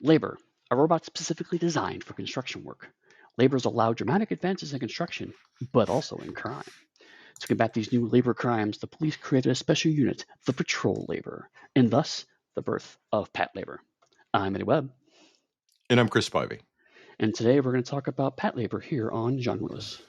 Labor, a robot specifically designed for construction work. Labor has allowed dramatic advances in construction, but also in crime. To combat these new labor crimes, the police created a special unit, the Patrol Labor, and thus the birth of Patlabor. I'm Eddie Webb, And I'm Chris Spivey. and today we're going to talk about Patlabor here on Genreless.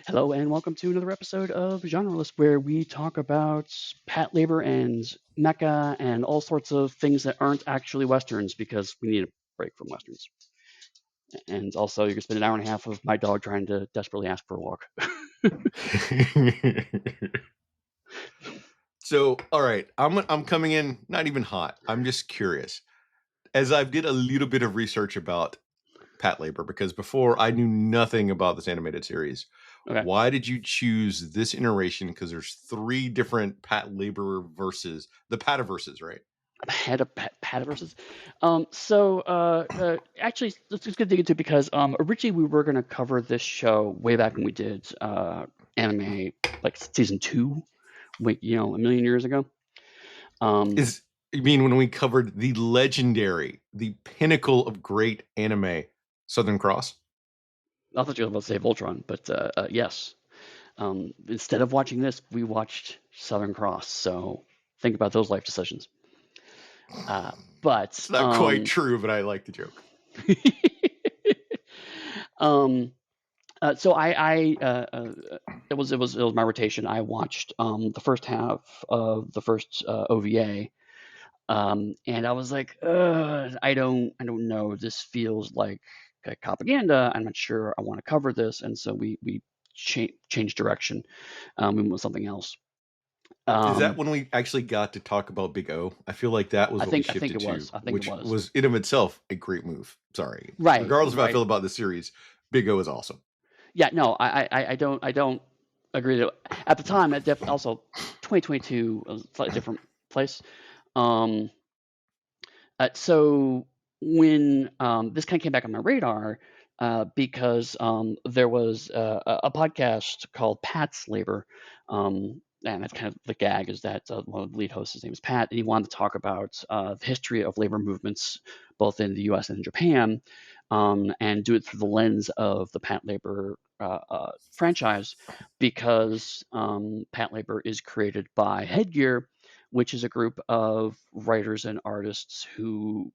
Hello and welcome to another episode of Genreless, where we talk about Patlabor and mecha and all sorts of things that aren't actually westerns because we need a break from westerns. And also, you're gonna spend an hour and a half of my dog trying to desperately ask for a walk. So, all right, I'm coming in not even hot. I'm just curious. As I did a little bit of research about Patlabor, because before I knew nothing about this animated series. Okay. Why did you choose this iteration? Because there's 3 different Patlabor verses, the Pataverses, right? Pataverses. Actually, let's just get dig into it because originally we were going to cover this show way back when we did anime, like season 2, a million years ago. You mean when we covered the legendary, the pinnacle of great anime, Southern Cross? I thought you were about to say Voltron, but yes. Instead of watching this, we watched Southern Cross. So think about those life decisions. But it's not quite true, but I like the joke. So it was my rotation. I watched the first half of the first OVA, and I was like, I don't know. This feels like copaganda. I'm not sure I want to cover this, and so we changed direction. We went with something else. Is that when we actually got to talk about Big O? I feel like that was what we shifted to, which was in of itself a great move. Sorry, right? Regardless of how I feel about the series, Big O is awesome. Yeah, no, I don't agree that at the time. It definitely also 2022 was a slightly different place. So when this kind of came back on my radar, because there was a podcast called Pat's Labor, and that's kind of the gag is that one of the lead hosts, his name is Pat, and he wanted to talk about the history of labor movements both in the U.S. and in Japan, and do it through the lens of the Patlabor franchise, because Patlabor is created by Headgear, which is a group of writers and artists who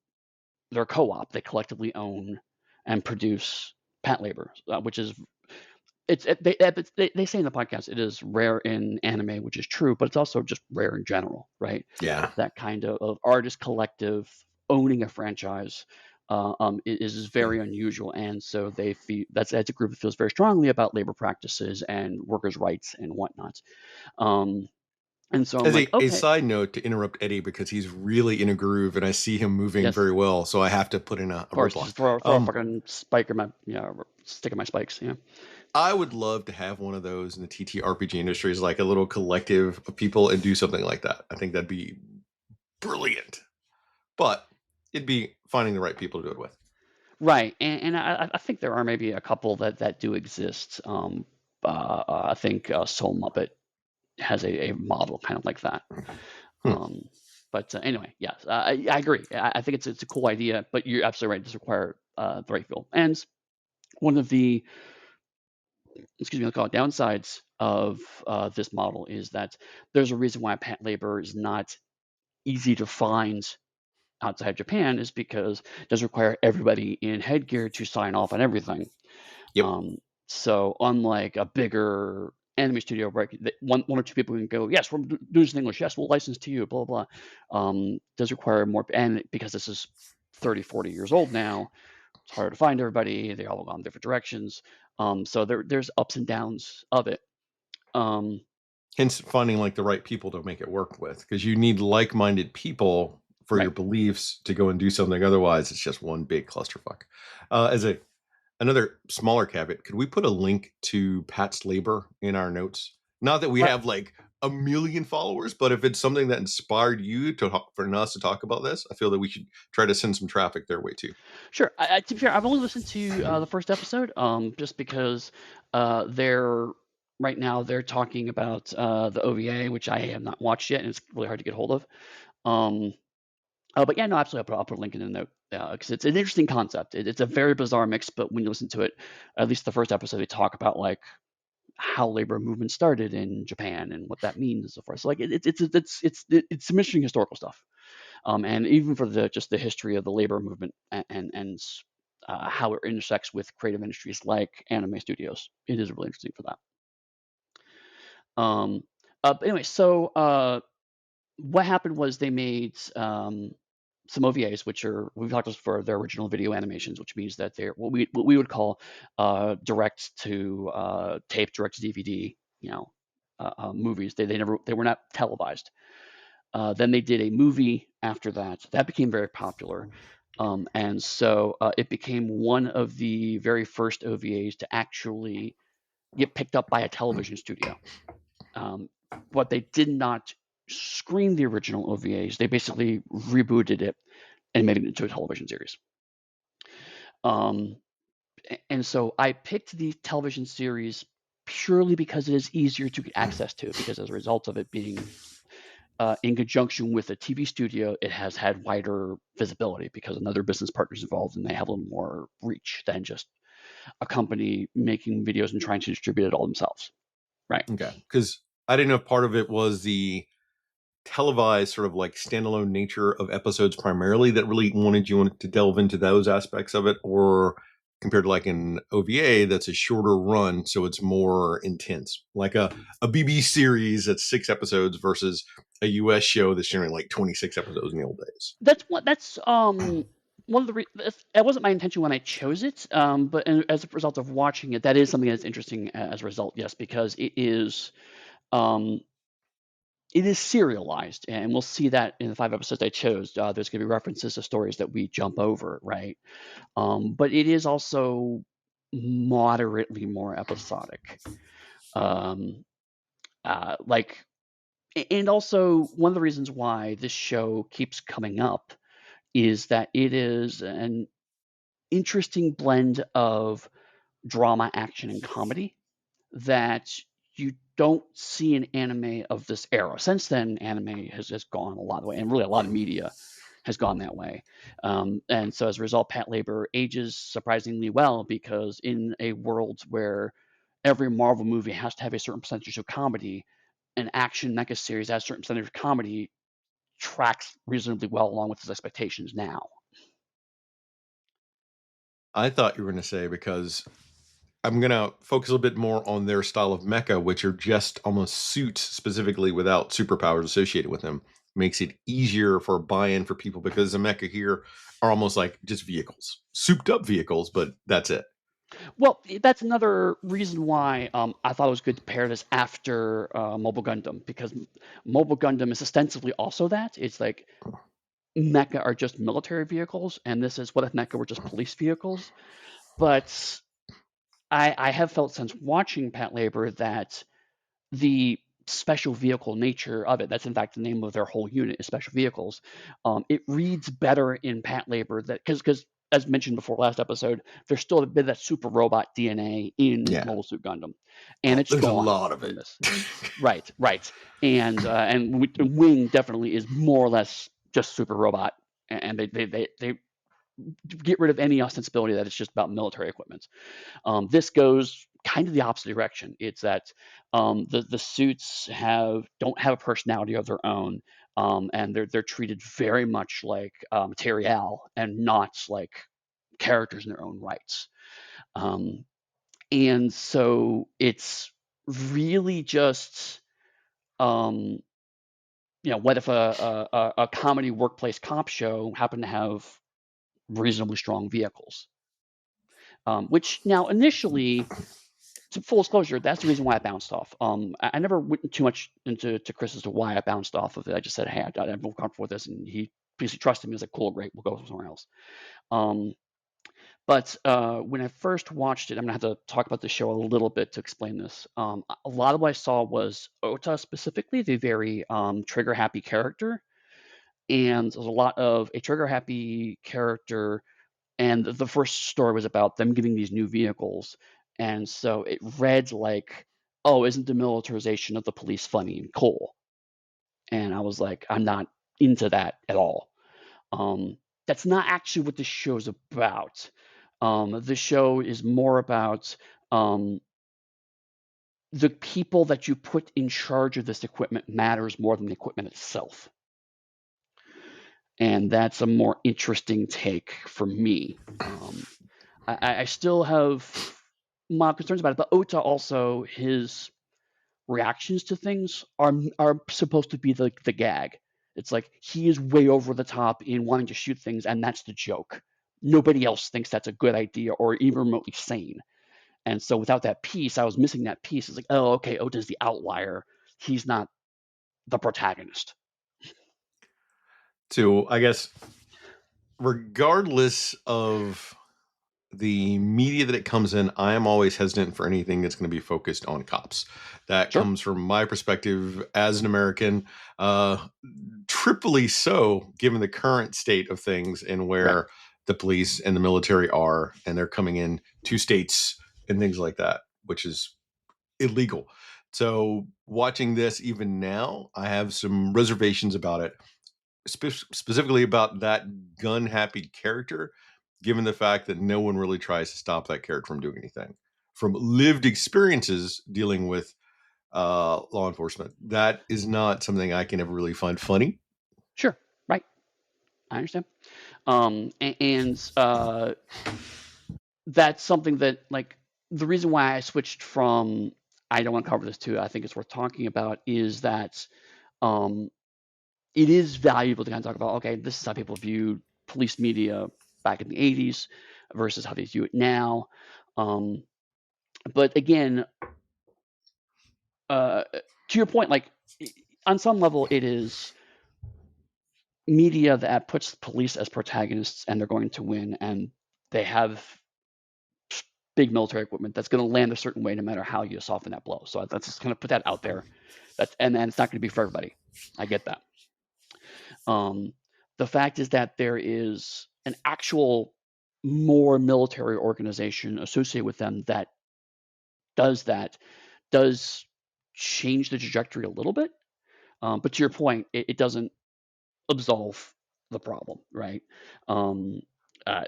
they're a co-op. They collectively own and produce Patlabor, which is they say in the podcast it is rare in anime, which is true, but it's also just rare in general, right? Yeah, that kind of artist collective owning a franchise is very unusual, and so they feel that's a group that feels very strongly about labor practices and workers' rights and whatnot. And so I'm as like, okay. A side note to interrupt Eddie, because he's really in a groove and I see him moving very well, so I have to put in a course, roadblock. just throw a fucking spike in my, stick in my spikes. Yeah. I would love to have one of those in the TTRPG industry, like a little collective of people, and do something like that. I think that'd be brilliant. But it'd be finding the right people to do it with. Right, and I think there are maybe a couple that do exist. I think Soul Muppet has a model kind of like that. But anyway, yes, I agree. I think it's a cool idea, but you're absolutely right. It does require the right people. And one of the I'll call it downsides of this model is that there's a reason why Patlabor is not easy to find outside Japan, is because it does require everybody in Headgear to sign off on everything. Yep. So unlike a bigger anime studio, where one or two people can go, yes, we're doing this in English, yes, we'll license to you, blah, blah, blah. Does require more, and because this is 30, 40 years old now, it's harder to find everybody. They all go in different directions. So there's ups and downs of it. Hence finding like the right people to make it work with, because you need like-minded people for your beliefs to go and do something. Otherwise, it's just one big clusterfuck. As another smaller caveat, could we put a link to Pat's Labor in our notes? Not that we have like a million followers, but if it's something that inspired you for us to talk about this, I feel that we should try to send some traffic their way too. Sure. To be fair, I've only listened to the first episode, just because they're right now they're talking about the OVA, which I have not watched yet, and it's really hard to get hold of. Um, but yeah, no, absolutely, I'll put a link in the note because it's an interesting concept. It's a very bizarre mix, but when you listen to it, at least the first episode, they talk about like how labor movement started in Japan and what that means and so forth. So like it's some interesting historical stuff. And even for the history of the labor movement and how it intersects with creative industries like anime studios. It is really interesting for that. But anyway, so what happened was they made some OVAs, which are we've talked about for their original video animations, which means that they're what we would call direct to tape, direct to DVD, movies. They were not televised. Then they did a movie after that. That became very popular. And so it became one of the very first OVAs to actually get picked up by a television studio. But they did not screen the original OVAs. They basically rebooted it and made it into a television series. And so I picked the television series purely because it is easier to get access to, because as a result of it being in conjunction with a TV studio, it has had wider visibility because another business partner's involved and they have a little more reach than just a company making videos and trying to distribute it all themselves. Right. Okay. Because I didn't know if part of it was the televised sort of like standalone nature of episodes primarily that really wanted you to delve into those aspects of it, or compared to like an OVA that's a shorter run, so it's more intense, like a BB series that's 6 episodes versus a US show that's generally like 26 episodes in the old days. That's one of the that wasn't my intention when I chose it, but as a result of watching it, that is something that's interesting as a result. Yes, because um, it is serialized, and we'll see that in the 5 episodes I chose. There's going to be references to stories that we jump over, right? But it is also moderately more episodic. Um, like, and also one of the reasons why this show keeps coming up is that it is an interesting blend of drama, action, and comedy that you don't see in anime of this era. Since then, anime has gone a lot of the way, and really a lot of media has gone that way. And so as a result, Patlabor ages surprisingly well, because in a world where every Marvel movie has to have a certain percentage of comedy, an action mecha series has a certain percentage of comedy tracks reasonably well along with his expectations now. I thought you were going to say, because I'm going to focus a little bit more on their style of mecha, which are just almost suits specifically without superpowers associated with them. Makes it easier for buy-in for people, because the mecha here are almost like just vehicles, souped up vehicles, but that's it. Well, that's another reason why I thought it was good to pair this after Mobile Gundam, because Mobile Gundam is ostensibly also that. It's like mecha are just military vehicles, and this is what if mecha were just police vehicles. But I have felt since watching Patlabor that the special vehicle nature of it, that's in fact the name of their whole unit, is special vehicles. It reads better in Patlabor, that because as mentioned before last episode, there's still a bit of that super robot DNA in Yeah. Mobile Suit Gundam, and it's There's a gone lot of from it. this. Right, right, and Wing definitely is more or less just super robot, and they get rid of any ostensibility that it's just about military equipment. This goes kind of the opposite direction. It's that the suits don't have a personality of their own, and they're treated very much like material and not like characters in their own rights. Um, and so it's really just um, what if a comedy workplace cop show happened to have reasonably strong vehicles? Which now initially, to full disclosure, that's the reason why I bounced off. I never went too much into Chris as to why I bounced off of it. I just said, hey, I'm comfortable with this, and he basically trusted me. He was like, cool, great, we'll go somewhere else. Um, But when I first watched it, I'm gonna have to talk about the show a little bit to explain this. A lot of what I saw was Ota specifically, the very trigger happy character, and there's a lot of a trigger happy character. And the first story was about them getting these new vehicles, and so it read like, "Oh, isn't the militarization of the police funny and cool?" And I was like, "I'm not into that at all." Um, that's not actually what the show's about. The show is more about the people that you put in charge of this equipment matters more than the equipment itself. And that's a more interesting take for me. I still have mild concerns about it, but Ota also, his reactions to things are supposed to be the gag. It's like he is way over the top in wanting to shoot things, and that's the joke. Nobody else thinks that's a good idea or even remotely sane. And so without that piece, I was missing that piece. It's like, oh, okay, Ota's the outlier. He's not the protagonist. So I guess regardless of the media that it comes in, I am always hesitant for anything that's going to be focused on cops. That Sure. comes from my perspective as an American, triply so given the current state of things and Right. where the police and the military are, and they're coming in to states and things like that, which is illegal. So watching this even now, I have some reservations about it, specifically about that gun happy character, given the fact that no one really tries to stop that character from doing anything. From lived experiences dealing with law enforcement, that is not something I can ever really find funny. Sure. Right. I understand. And that's something that, like, the reason why I switched from I don't want to cover this too, I think it's worth talking about, is that um, it is valuable to kind of talk about, okay, this is how people viewed police media back in the 80s versus how they view it now. Um, but again, to your point, like, on some level, it is media that puts police as protagonists and they're going to win, and they have big military equipment that's going to land a certain way no matter how you soften that blow. So let's just kind of put that out there. And it's not going to be for everybody. I get that. Um, the fact is that there is an actual more military organization associated with them that that does change the trajectory a little bit. But to your point, it doesn't absolve the problem, right? Um,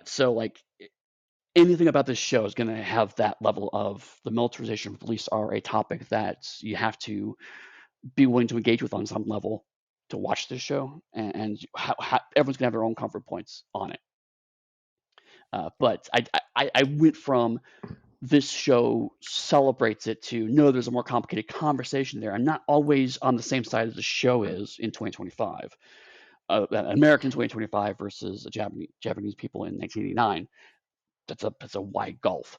so like anything about this show is going to have that level of the militarization of police are a topic that you have to be willing to engage with on some level to watch this show, and everyone's going to have their own comfort points on it. But I went from this show celebrates it to no, there's a more complicated conversation there. I'm not always on the same side as the show is in 2025. American 2025 versus Japanese people in 1989. That's a wide gulf.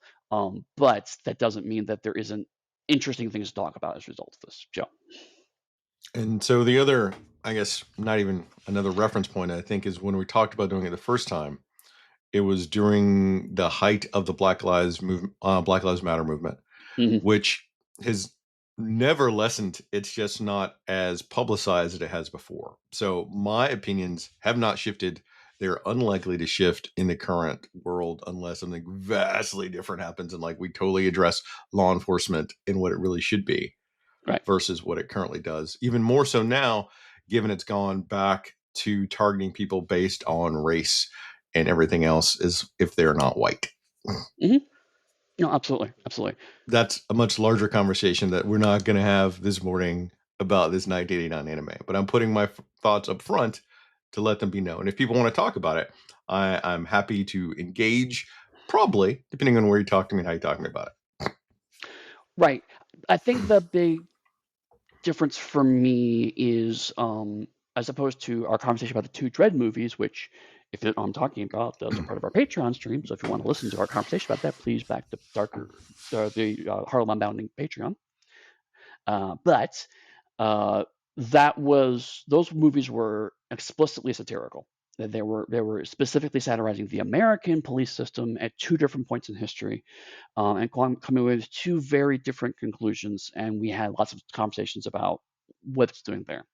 But that doesn't mean that there isn't interesting things to talk about as a result of this show. And so the other, I guess, not even another reference point, I think, is when we talked about doing it the first time. It was during the height of the Black Lives Matter movement, Mm-hmm. which has never lessened. It's just not as publicized as it has before. So my opinions have not shifted. They're unlikely to shift in the current world unless something vastly different happens and like we totally address law enforcement in what it really should be Right. versus what it currently does. Even more so now, given it's gone back to targeting people based on race and everything else is if they're not white. Mm-hmm. No, absolutely, absolutely. That's a much larger conversation that we're not going to have this morning about this 1989 anime. But I'm putting my thoughts up front to let them be known. If people want to talk about it, I'm happy to engage, probably, depending on where you talk to me and how you talk to me about it. Right. I think the big difference for me is, as opposed to our conversation about the two Dread movies, which, if you know what I'm talking about, those are part of our Patreon stream. So if you want to listen to our conversation about that, please back the Harlem Unbounding Patreon. But those movies were explicitly satirical. They were specifically satirizing the American police system at two different points in history, and coming with two very different conclusions. And we had lots of conversations about what it's doing there.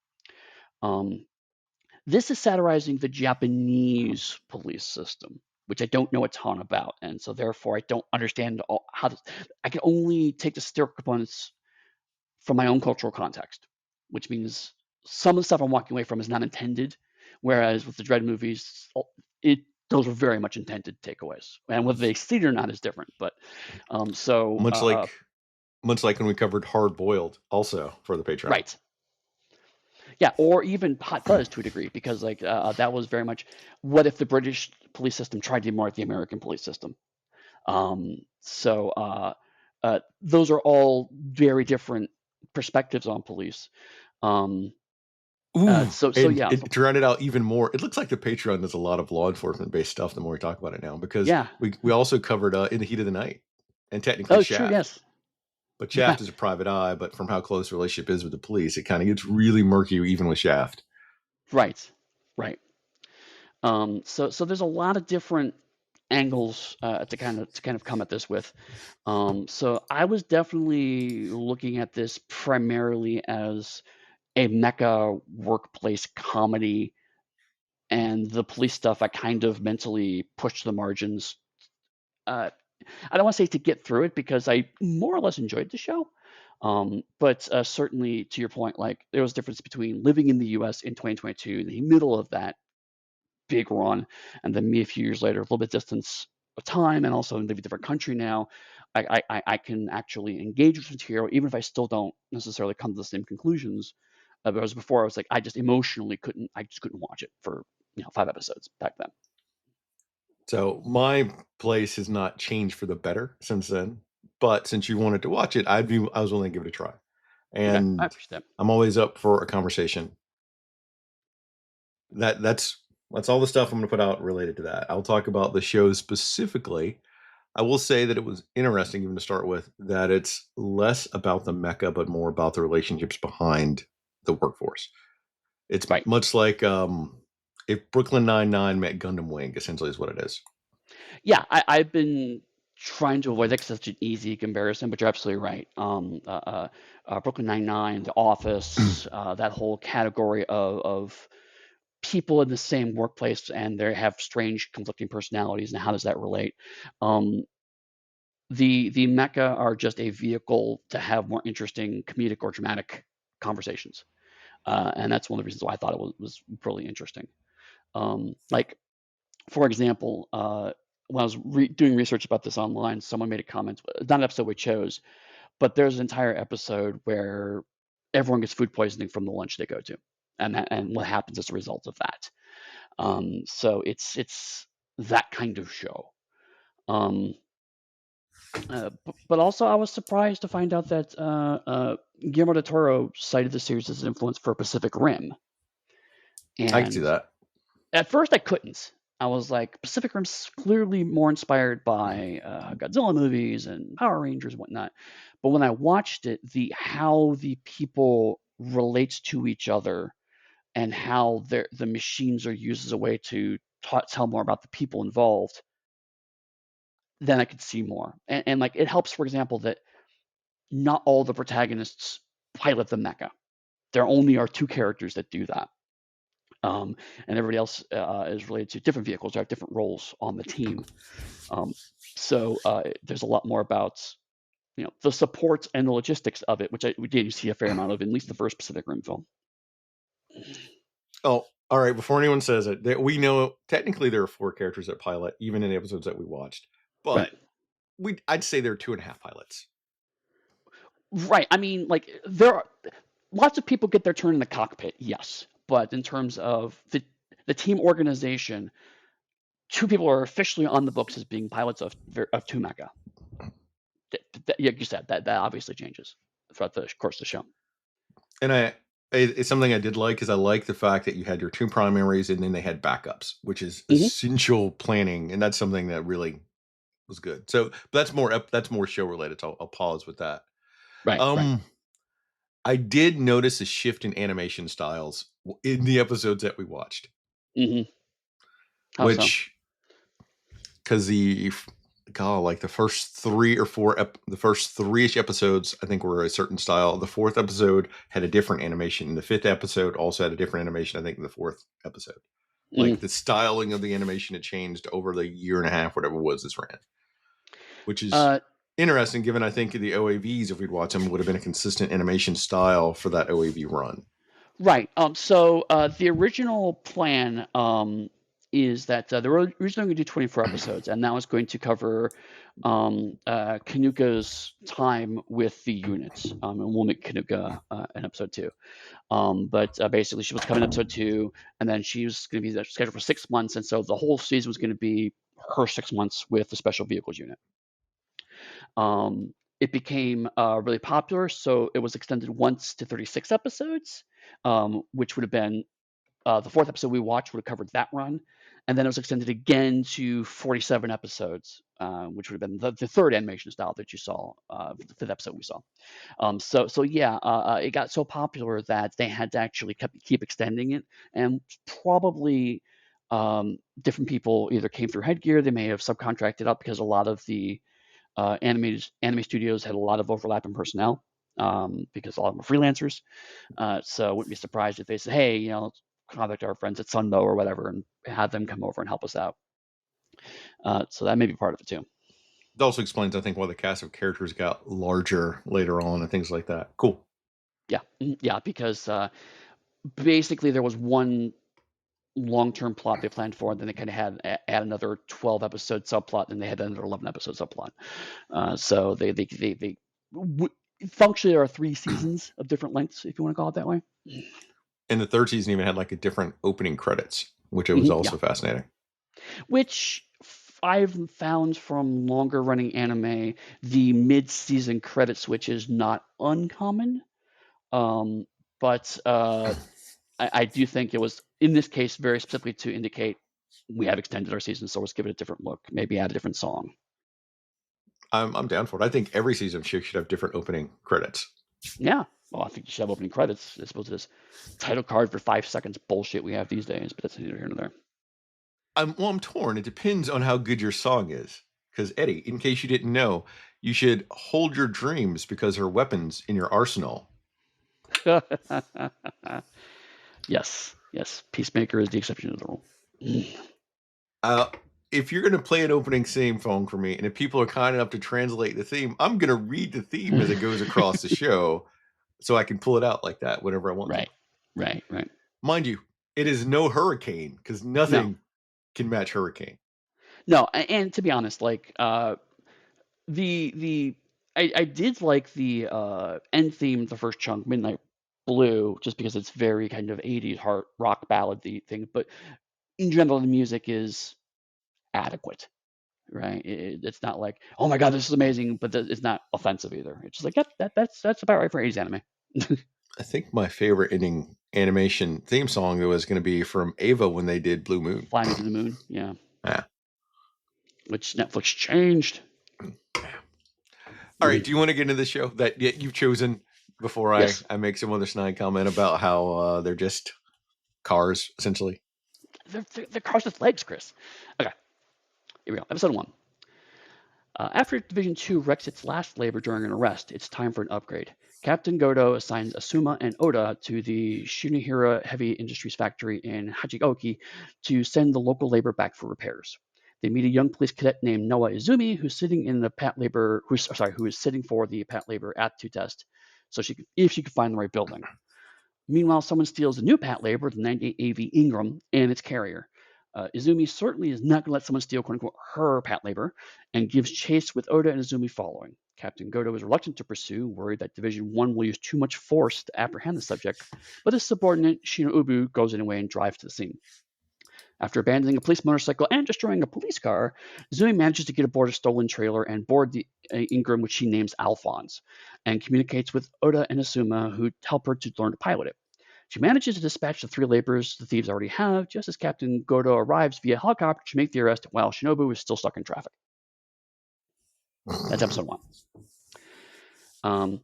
Um, this is satirizing the Japanese police system, which I don't know a ton about, and so therefore I don't understand how to. I can only take the satirical components from my own cultural context, which means some of the stuff I'm walking away from is not intended, whereas with the Dread movies, it those are very much intended takeaways, and whether they succeed or not is different. But so Much like when we covered Hard Boiled, also for the Patreon. right, yeah, or even Hot Fuzz to a degree, because like that was very much what if the British police system tried to mimic the American police system. Those are all very different perspectives on police. Um, Ooh, so and yeah, to round it out even more, it looks like the Patreon does a lot of law enforcement based stuff. The more we talk about it now, because yeah. we also covered In the Heat of the Night, and technically Oh, true. Shaft. Yes. But Yeah. Shaft is a private eye, but from how close the relationship is with the police, it kind of gets really murky even with Shaft. Right. Right. So there's a lot of different angles to kind of come at this with. So I was definitely looking at this primarily as a mecha workplace comedy, and the police stuff I kind of mentally pushed to the margins. Uh, I don't want to say to get through it because I more or less enjoyed the show. But certainly to your point, like there was a difference between living in the U.S. in 2022, in the middle of that big run, and then me a few years later, a little bit distance of time, and also live in a different country now. I can actually engage with material, even if I still don't necessarily come to the same conclusions. Whereas before, I was like, I just emotionally couldn't, I just couldn't watch it for 5 episodes back then. So my place has not changed for the better since then. But since you wanted to watch it, I was willing to give it a try, Okay, I and appreciate that. I'm always up for a conversation. That's all the stuff I'm going to put out related to that. I'll talk about the show specifically. I will say that it was interesting, even to start with, that it's less about the mecha, but more about the relationships behind the workforce. It's Right. much like if Brooklyn Nine-Nine met Gundam Wing, essentially, is what it is. Yeah, I've been trying to avoid that 'cause it's such an easy comparison, but you're absolutely right. Brooklyn Nine-Nine, The Office, that whole category of people in the same workplace and they have strange conflicting personalities, and how does that relate? Um, the mecha are just a vehicle to have more interesting comedic or dramatic conversations, and that's one of the reasons why I thought it was really interesting. Like for example, when I was doing research about this online, someone made a comment. Not an episode we chose, but there's an entire episode where everyone gets food poisoning from the lunch they go to, and what happens as a result of that. So it's that kind of show. Um, but also, I was surprised to find out that Guillermo del Toro cited the series as an influence for Pacific Rim, I can see and that. at first I couldn't. I was like, Pacific Rim's clearly more inspired by Godzilla movies and Power Rangers and whatnot. But when I watched it, the how the people relate to each other and how the machines are used as a way to tell more about the people involved, then I could see more. And like it helps, for example, that not all the protagonists pilot the mecha. There only are two characters that do that. And everybody else is related to different vehicles or have different roles on the team. Um, so there's a lot more about the support and the logistics of it, which we did see a fair amount of in at least the first Pacific Rim film. Oh, all right. Before anyone says it, we know technically there are 4 characters that pilot, even in the episodes that we watched. Right. But I'd say there are 2.5 pilots. Right. I mean, like there are lots of people get their turn in the cockpit, yes, but in terms of the team organization, 2 people are officially on the books as being pilots of two mecha. Like you said, that obviously changes throughout the course of the show. And it's something I did like, because I like the fact that you had your 2 primaries and then they had backups, which is Hmm. essential planning, and that's something that really was good. So but that's more show related. So I'll pause with that. Right. Right. Um, I did notice a shift in animation styles in the episodes that we watched. Hmm. How so? which because the first the first three-ish episodes I think were a certain style. The fourth episode had a different animation. The fifth episode also had a different animation. I think in the fourth episode, like Mm. the styling of the animation had changed over the year and a half, whatever it was this ran, which is Uh, interesting given I think the OAVs, if we'd watch them, would have been a consistent animation style for that OAV run. right. So the original plan is that they were originally going to do 24 episodes, and that was going to cover Kanuka's time with the units, and we'll make Kanuka in episode 2. But basically, she was coming in episode 2, and then she was going to be scheduled for 6 months, and so the whole season was going to be her 6 months with the special vehicles unit. It became really popular, so it was extended once to 36 episodes, which would have been the fourth episode we watched would have covered that run, and then it was extended again to 47 episodes, which would have been the third animation style that you saw, the fifth episode we saw. So yeah, it got so popular that they had to actually keep extending it, and probably different people either came through Headgear, they may have subcontracted out because a lot of the anime studios had a lot of overlap in personnel, because a lot of them were freelancers. So I wouldn't be surprised if they said, "Hey, let's contact our friends at Sunbow or whatever and have them come over and help us out." So that may be part of it too. It also explains, I think, why the cast of characters got larger later on and things like that. Cool. Yeah, yeah, because basically there was one long-term plot they planned for, and then they kind of had add another 12 episode subplot, and they had another 11 episode subplot. So they functionally there are 3 seasons of different lengths, if you want to call it that way. And the third season even had like a different opening credits, which it was Yeah, also fascinating. which I've found from longer running anime, the mid-season credit switch is not uncommon. Um, but I do think it was, in this case, very specifically to indicate we have extended our season, so let's give it a different look, maybe add a different song. I'm down for it. I think every season should have different opening credits. Yeah, well, I think you should have opening credits as opposed to this title card for 5 seconds bullshit we have these days, but that's neither here nor there. I'm torn. It depends on how good your song is. Because Eddie, in case you didn't know, you should hold your dreams because they're weapons in your arsenal. Yes, yes. Peacemaker is the exception to the rule. If you're going to play an opening theme song for me, and if people are kind enough to translate the theme, I'm going to read the theme as it goes across the show so I can pull it out like that whenever I want to. Right. Mind you, it is no Hurricane because nothing can match Hurricane. No, and to be honest, like the I did like the end theme, the first chunk, Midnight Blue, just because it's very kind of 80s heart rock ballad thing. But in general, the music is adequate, right? It's not like, oh my god, this is amazing, but it's not offensive either. It's just like, yep, that's about right for 80s anime. I think my favorite ending animation theme song was going to be from Ava when they did Blue Moon. Fly Me to the Moon, yeah. Yeah. Which Netflix changed. All right. Do you want to get into the show that you've chosen before Yes. I make some other snide comment about how they're just cars, essentially? They're cars with legs, Chris. Okay, here we go. Episode 1. After Division 2 wrecks its last labor during an arrest, it's time for an upgrade. Captain Godo assigns Asuma and Oda to the Shinohira Heavy Industries factory in Hachioki to send the local labor back for repairs. They meet a young police cadet named Noah Izumi, who's sitting in the who is sitting for the Patlabor aptitude test, so if she can find the right building. Meanwhile, someone steals a new Patlabor, the 98 AV Ingram, and its carrier. Izumi certainly is not going to let someone steal, quote unquote, her Patlabor, and gives chase with Oda and Izumi following. Captain Godo is reluctant to pursue, worried that Division 1 will use too much force to apprehend the subject, but his subordinate, Shinobu, goes anyway and drives to the scene. After abandoning a police motorcycle and destroying a police car, Izumi manages to get aboard a stolen trailer and board the Ingram, which she names Alphonse, and communicates with Oda and Asuma, who help her to learn to pilot it. She manages to dispatch the 3 laborers the thieves already have, just as Captain Godo arrives via helicopter to make the arrest while Shinobu is still stuck in traffic. That's episode 1.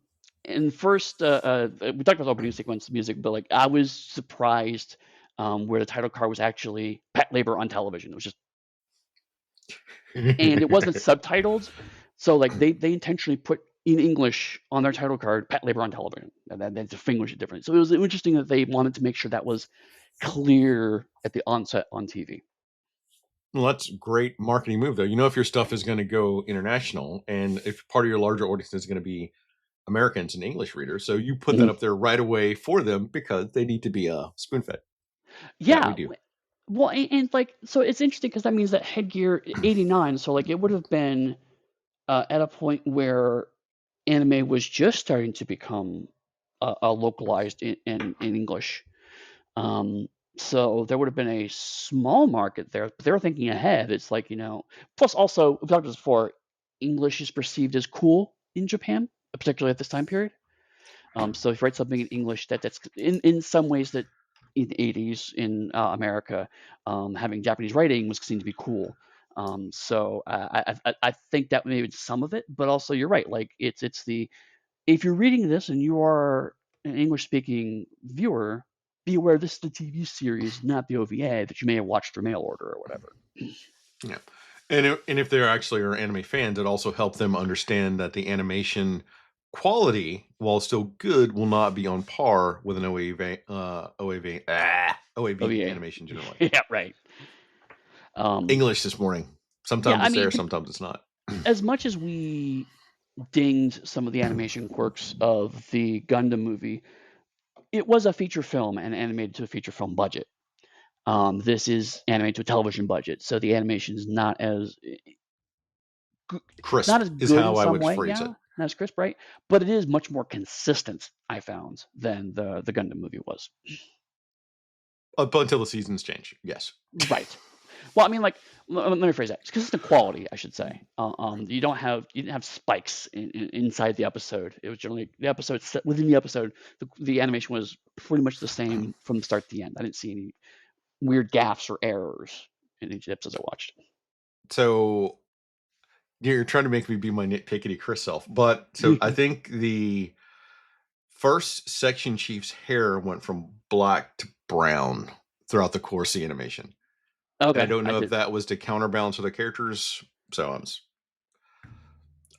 And first, we talked about the opening sequence music, but like I was surprised where the title card was actually Patlabor on Television. It was just, and it wasn't subtitled, so like they intentionally put in English on their title card Patlabor on Television, and then they distinguish it differently. So it was interesting that they wanted to make sure that was clear at the onset on TV. Well, that's a great marketing move, though. You know, if your stuff is going to go international, and if part of your larger audience is going to be Americans and English readers, so you put that Mhm. up there right away for them because they need to be spoon fed. That we Yeah. do. Well, and like, so it's interesting because that means that Headgear 89, so like it would have been at a point where anime was just starting to become localized in English. Um, so there would have been a small market there, but they were thinking ahead. It's like, plus also, we've talked about this before, English is perceived as cool in Japan, particularly at this time period. So if you write something in English that's in some ways that in the 80s in America, having Japanese writing was seen to be cool. So I think that maybe some of it, but also you're right. Like it's the if you're reading this and you are an English speaking viewer, be aware this is the TV series, not the OVA that you may have watched through mail order or whatever. Yeah. And if they're actually are anime fans, it also helps them understand that the animation quality, while still good, will not be on par with an OAV OVA. animation generally. Yeah, right. Um, English this morning. yeah, Sometimes I it's mean, there, sometimes it's not. as much as we dinged some of the animation quirks of the Gundam movie, it was a feature film and animated to a feature film budget. This is animated to a television budget, so the animation is it's not Crisp as is good in how I some would way, phrase yeah, it. not as crisp, right? But it is much more consistent, I found, than the Gundam movie was. Up until the seasons change. Yes. Right. Well, I mean, like, let me phrase that. It's consistent quality, I should say. You didn't have spikes inside the episode. It was generally the episode within the episode. The animation was pretty much the same from the start to the end. I didn't see any weird gaffes or errors in each of the episodes I watched. So you're trying to make me be my nitpickety Chris self. But so I think the first section chief's hair went from black to brown throughout the course of the animation. And I Okay, don't I know if did. that was to counterbalance other characters. So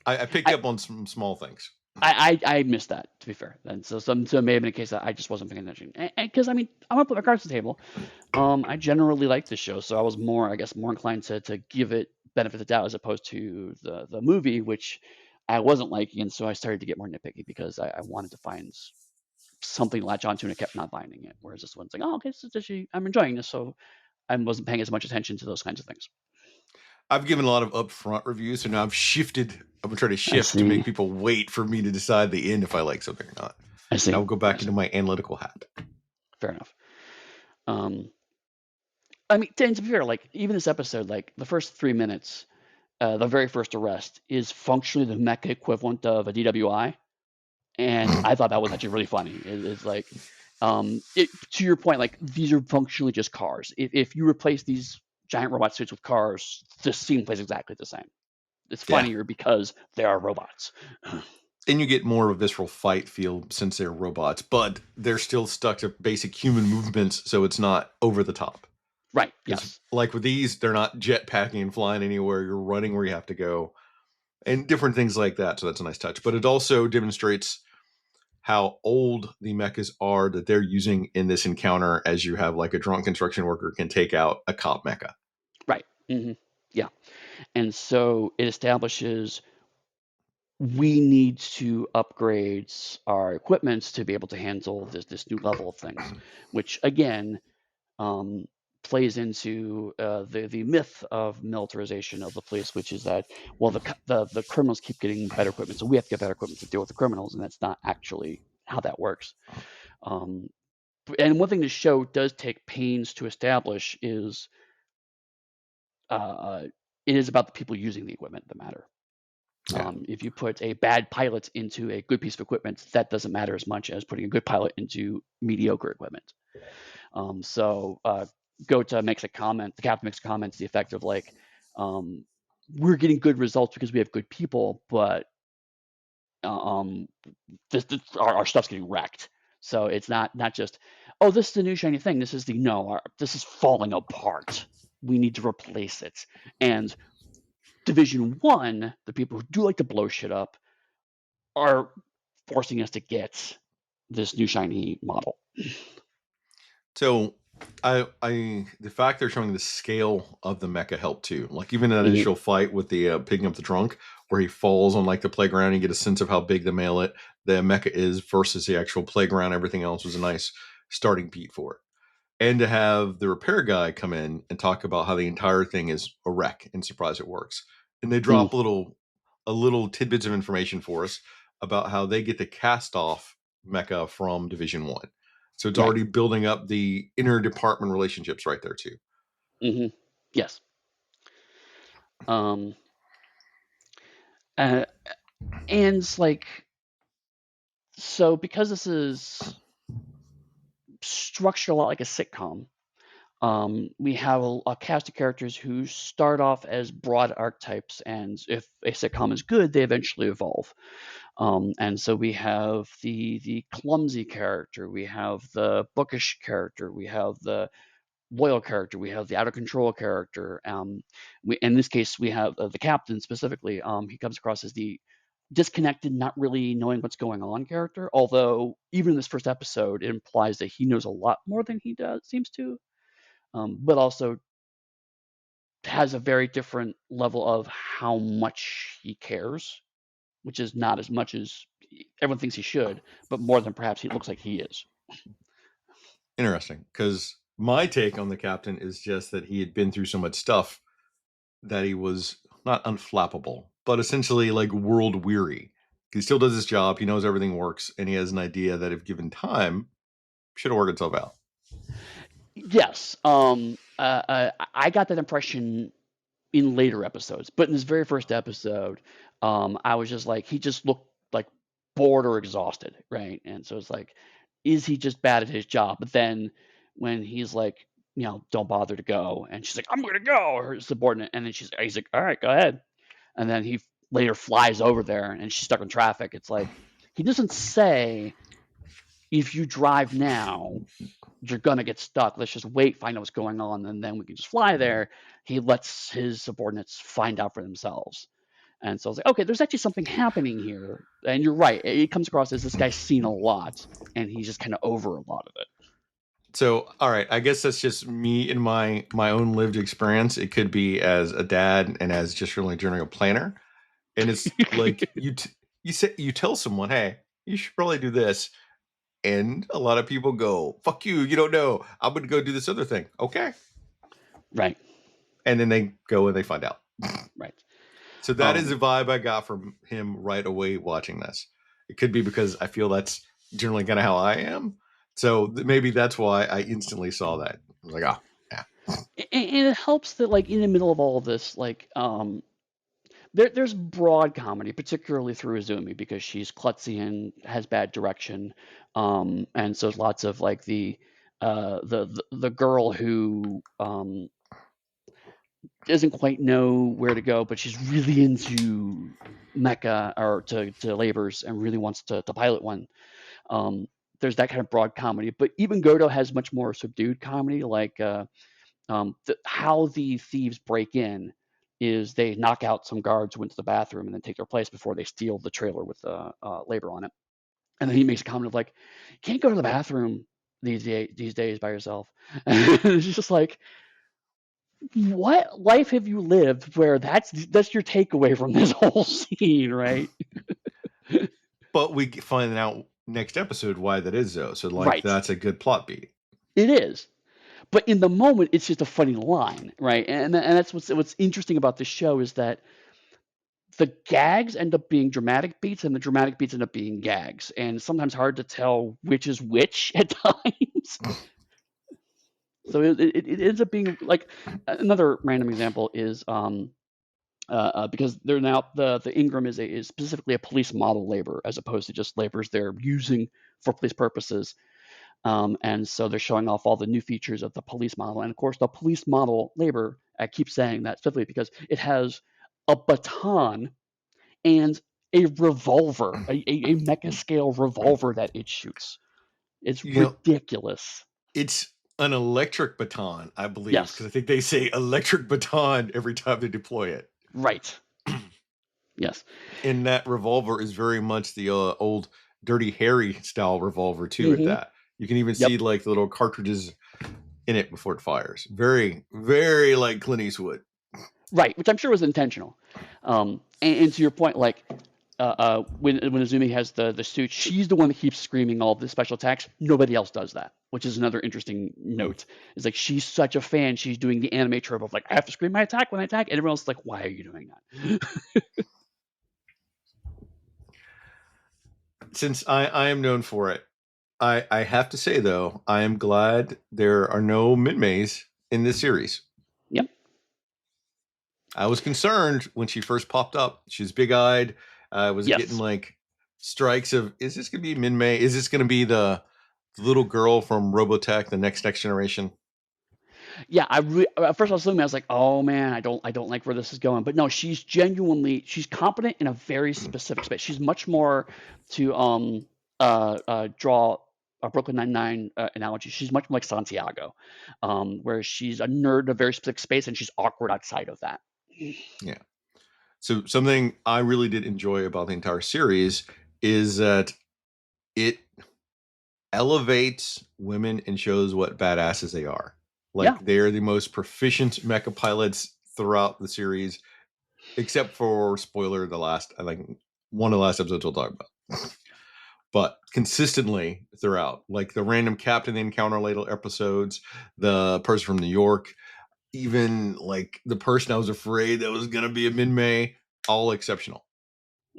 I picked I, up on some small things. I missed that, to be fair. And so it may have been a case that I just wasn't paying attention. Because I mean, I'm gonna put my cards on the table. I generally like this show, so I was more, I guess, more inclined to give it benefit of the doubt as opposed to the movie, which I wasn't liking, and so I started to get more nitpicky because I wanted to find something to latch onto, and I kept not finding it. Whereas this one's like, oh, okay, this is actually, I'm enjoying this, so I wasn't paying as much attention to those kinds of things. I've given a lot of upfront reviews, so now I've shifted. I'm gonna try to I shift to make see. people wait for me to decide the end if I like something or not. I Now see. we'll go I back see. into my analytical hat. Fair enough. Um, I mean, to be fair, like even this episode, like the first 3 minutes, the very first arrest is functionally the mecha equivalent of a DWI, and I thought that was actually really funny. It's like, to your point, like these are functionally just cars. If you replace these giant robot suits with cars, the scene plays exactly the same. It's Yeah. funnier because they are robots. And you get more of a visceral fight feel since they're robots, but they're still stuck to basic human movements, so it's not over the top. Right. Because, Yes. like with these, they're not jetpacking and flying anywhere. You're running where you have to go, and different things like that. So that's a nice touch. But it also demonstrates how old the mechas are that they're using in this encounter, as you have like a drunk construction worker can take out a cop mecha. Right. Yeah. And so it establishes we need to upgrade our equipments to be able to handle this new level of things, which again um, plays into the myth of militarization of the police, which is that well the criminals keep getting better equipment, so we have to get better equipment to deal with the criminals, and that's not actually how that works. Um, and one thing the show does take pains to establish is uh, it is about the people using the equipment that matter. Yeah. If you put a bad pilot into a good piece of equipment, that doesn't matter as much as putting a good pilot into mediocre equipment. So Gota makes a comment, the captain makes a comment to the effect of like, um, we're getting good results because we have good people, but um, our stuff's getting wrecked. So it's not just oh, this is the new shiny thing. This is this is falling apart. We need to replace it. And Division 1, the people who do like to blow shit up, are forcing us to get this new shiny model. So the fact they're showing the scale of the mecha helped too. Like even that Mhm. initial fight with the picking up the trunk, where he falls on like the playground, you get a sense of how big the mecha is versus the actual playground. Everything else was a nice starting beat for it. And to have the repair guy come in and talk about how the entire thing is a wreck and surprise it works. And they drop a little tidbits of information for us about how they get the cast off mecha from Division 1. So it's Right. already building up the inter-department relationships right there too. Mm-hmm. Yes. Um, uh, and like, so because this is structured a lot like a sitcom, we have a cast of characters who start off as broad archetypes, and if a sitcom is good, they eventually evolve. And so we have the clumsy character, we have the bookish character, we have the loyal character, we have the out of control character. In this case, we have the captain specifically. He comes across as the disconnected, not really knowing what's going on character. Although even in this first episode, it implies that he knows a lot more than he seems to, but also has a very different level of how much he cares, which is not as much as everyone thinks he should, but more than perhaps he looks like he is. Interesting, because my take on the captain is just that he had been through so much stuff that he was not unflappable, but essentially like world weary. He still does his job, he knows everything works, and he has an idea that if given time, should have worked itself out. Yes, I got that impression in later episodes, but in this very first episode, I was just like, he just looked like bored or exhausted, right? And so it's like, is he just bad at his job? But then when he's like, don't bother to go, and she's like, I'm gonna go, her subordinate, and then he's like, all right, go ahead. And then he later flies over there, and she's stuck in traffic. It's like he doesn't say, if you drive now, you're gonna get stuck. Let's just wait, find out what's going on, and then we can just fly there. He lets his subordinates find out for themselves. And so I was like, okay, there's actually something happening here. And you're right. It comes across as this guy's seen a lot, and he's just kind of over a lot of it. So, all right, I guess that's just me in my own lived experience. It could be as a dad and as just really generally a planner. And it's like you tell someone, "Hey, you should probably do this." And a lot of people go, "Fuck you, you don't know. I'm going to go do this other thing." Okay. Right. And then they go and they find out. Right. So that is the vibe I got from him right away watching this. It could be because I feel that's generally kind of how I am. So maybe that's why I instantly saw that. I was like, oh, yeah. And it helps that, like, in the middle of all of this, like, there's broad comedy, particularly through Izumi, because she's klutzy and has bad direction. And so there's lots of like the girl who doesn't quite know where to go, but she's really into mecha or to labors and really wants to pilot one. There's that kind of broad comedy, but even Godo has much more subdued comedy, like how the thieves break in is they knock out some guards who went to the bathroom and then take their place before they steal the trailer with the labor on it. And then he makes a comment of like, "You can't go to the bathroom these days by yourself." And it's just like, what life have you lived where that's your takeaway from this whole scene, right? But we find out next episode why that is, though. So, like, Right. that's a good plot beat. It is. But in the moment, it's just a funny line, right? And that's what's interesting about this show is that the gags end up being dramatic beats, and the dramatic beats end up being gags, and it's sometimes hard to tell which is which at times. So it ends up being like another random example is because they're now the Ingram is specifically a police model labor as opposed to just labors they're using for police purposes. And so they're showing off all the new features of the police model. And of course, the police model labor, I keep saying that specifically because it has a baton and a revolver, a mecha scale revolver that it shoots. It's You know, ridiculous. It's an electric baton, I believe, because Yes. I think they say electric baton every time they deploy it. Right. Yes. And that revolver is very much the old Dirty Harry style revolver too. At Mm-hmm. that, you can even Yep. see like the little cartridges in it before it fires. Very, very like Clint Eastwood. Right, which I'm sure was intentional. And to your point, like when Azumi has the suit, she's the one that keeps screaming all the special attacks. Nobody else does that, which is another interesting note. It's like she's such a fan. She's doing the anime trope of like, I have to scream my attack when I attack, and everyone else is like, why are you doing that? Since I am known for it, I have to say though, I am glad there are no Minmays in this series. Yep. I was concerned when she first popped up. She's big eyed. I was getting Yes. like strikes of, is this going to be Minmay? Is this going to be the little girl from Robotech, the next generation? Yeah, at first I was looking, I was like, oh man, I don't like where this is going. But no, she's competent in a very specific space. She's much more to draw a Brooklyn Nine-Nine analogy. She's much more like Santiago, where she's a nerd in a very specific space and she's awkward outside of that. Yeah. So something I really did enjoy about the entire series is that it elevates women and shows what badasses they are. Like Yeah. they're the most proficient mecha pilots throughout the series, except for spoiler, I think one of the last episodes we'll talk about. But consistently throughout, like the random captain they encounter later episodes, the person from New York, even like the person I was afraid that was gonna be a Minmay, all exceptional.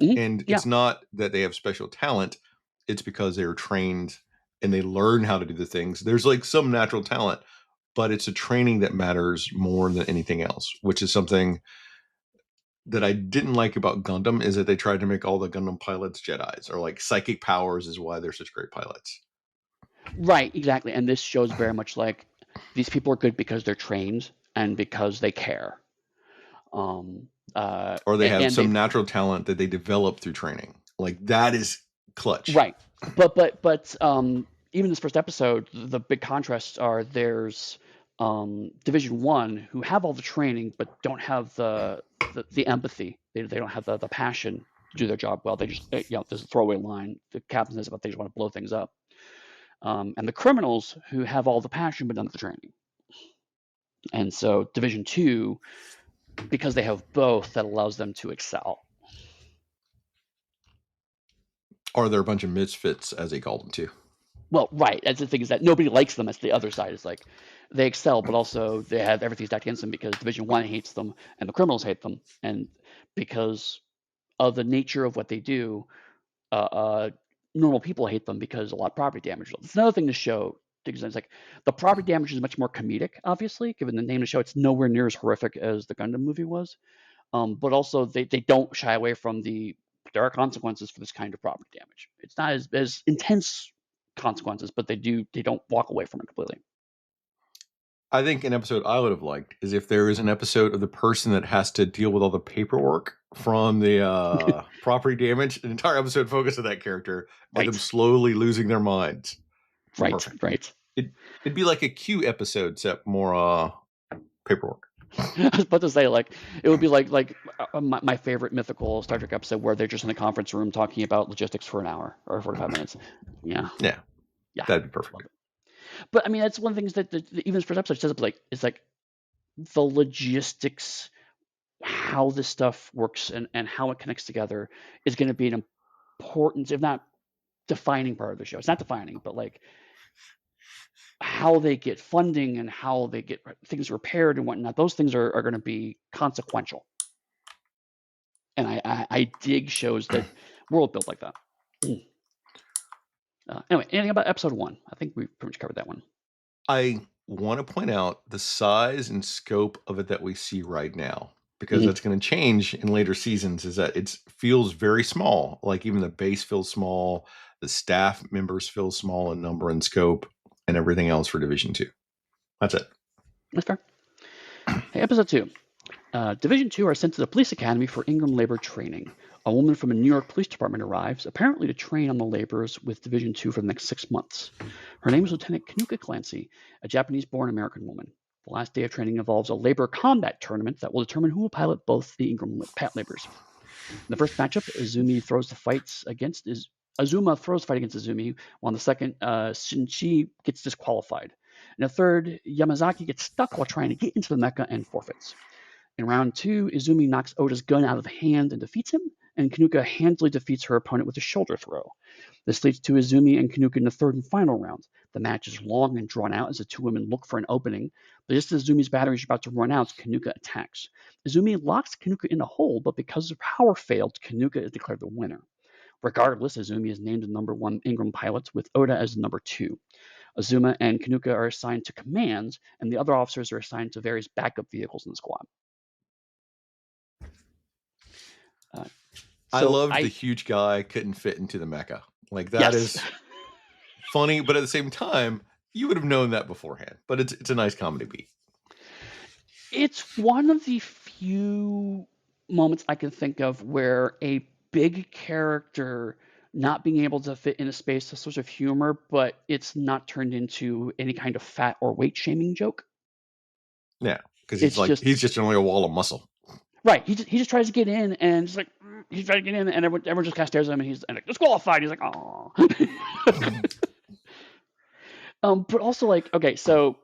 And Yeah. it's not that they have special talent, it's because they're trained and they learn how to do the things. There's like some natural talent, but it's a training that matters more than anything else, which is something that I didn't like about Gundam, is that they tried to make all the Gundam pilots Jedis, or like psychic powers is why they're such great pilots. Right, exactly. And this shows very much like these people are good because they're trained and because they care. Um, Or they have and they some natural talent that they develop through training. Like that is clutch. Right. But even this first episode, the big contrasts are there's Division One who have all the training but don't have the empathy. They don't have the passion to do their job well. There's a throwaway line the captain says about they just want to blow things up. And the criminals who have all the passion but none of the training. And so Division Two, because they have both, that allows them to excel. Or they're a bunch of misfits, as they call them too. Well, right. That's the thing, is that nobody likes them. That's the other side. Is like they excel, but also they have everything stacked against them because Division One hates them and the criminals hate them, and because of the nature of what they do, uh, uh, normal people hate them because a lot of property damage. It's another thing to show. Because it's like the property damage is much more comedic, obviously, given the name of the show. It's nowhere near as horrific as the Gundam movie was, but also they don't shy away from there are consequences for this kind of property damage. It's not as intense consequences, but they don't walk away from it completely. I think an episode I would have liked is if there is an episode of the person that has to deal with all the paperwork from the property damage. An entire episode focused on that character and them Right, slowly losing their minds. right, Perfect. right. It'd be like a Q episode, except more paperwork. I was about to say, like, it would be like my favorite mythical Star Trek episode where they're just in the conference room talking about logistics for an hour or 45 minutes. Yeah, Yeah, yeah, that'd be perfect. love it. But I mean, that's one of the things that even this first episode says up, like, it's like the logistics, how this stuff works and how it connects together is going to be an important, if not defining part of the show. It's not defining, but like how they get funding and how they get things repaired and whatnot. Those things are going to be consequential. And I dig shows that world built like that. Anyway, anything about episode one? I think we pretty much covered that one. I want to point out the size and scope of it that we see right now, because that's going to change in later seasons. Is that it feels very small. Like even the base feels small. The staff members feel small in number and scope, and everything else for Division 2. That's it. That's fair. Hey, episode 2. Division 2 are sent to the police academy for Ingram labor training. A woman from a New York police department arrives, apparently to train on the laborers with Division 2 for the next 6 months. Her name is Lieutenant Kanuka Clancy, a Japanese-born American woman. The last day of training involves a labor combat tournament that will determine who will pilot both the Ingram Patlabors. In the first matchup, Azuma throws the fight against Azumi, while in the second, Shinji gets disqualified. In the third, Yamazaki gets stuck while trying to get into the mecha and forfeits. In round 2, Izumi knocks Oda's gun out of the hand and defeats him, and Kanuka handily defeats her opponent with a shoulder throw. This leads to Izumi and Kanuka in the third and final round. The match is long and drawn out as the two women look for an opening, but just as Izumi's battery is about to run out, Kanuka attacks. Izumi locks Kanuka in a hole, but because her power failed, Kanuka is declared the winner. Regardless, Izumi is named the number 1 Ingram pilot, with Oda as the number 2. Azuma and Kanuka are assigned to commands, and the other officers are assigned to various backup vehicles in the squad. I loved the huge guy couldn't fit into the mecha. Like, that is funny, but at the same time, you would have known that beforehand. But it's a nice comedy beat. It's one of the few moments I can think of where a big character not being able to fit in a space, a source of humor, but it's not turned into any kind of fat or weight shaming joke. Yeah, because he's just only a wall of muscle. Right. He just tries to get in, and it's like he's trying to get in, and everyone just kind of stares at him, and he's like disqualified. He's like, oh. But also, like, okay, so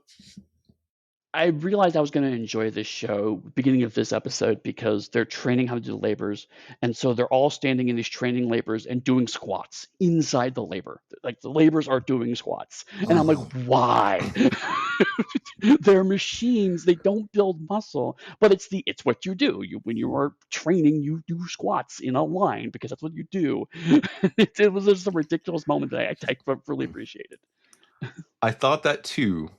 I realized I was going to enjoy this show beginning of this episode because they're training how to do labors, and so they're all standing in these training labors and doing squats inside the labor. Like, the labors are doing squats, and I'm like, why? They're machines. They don't build muscle, but it's what you do. When you are training, you do squats in a line because that's what you do. It was just a ridiculous moment that I really appreciated. I thought that too,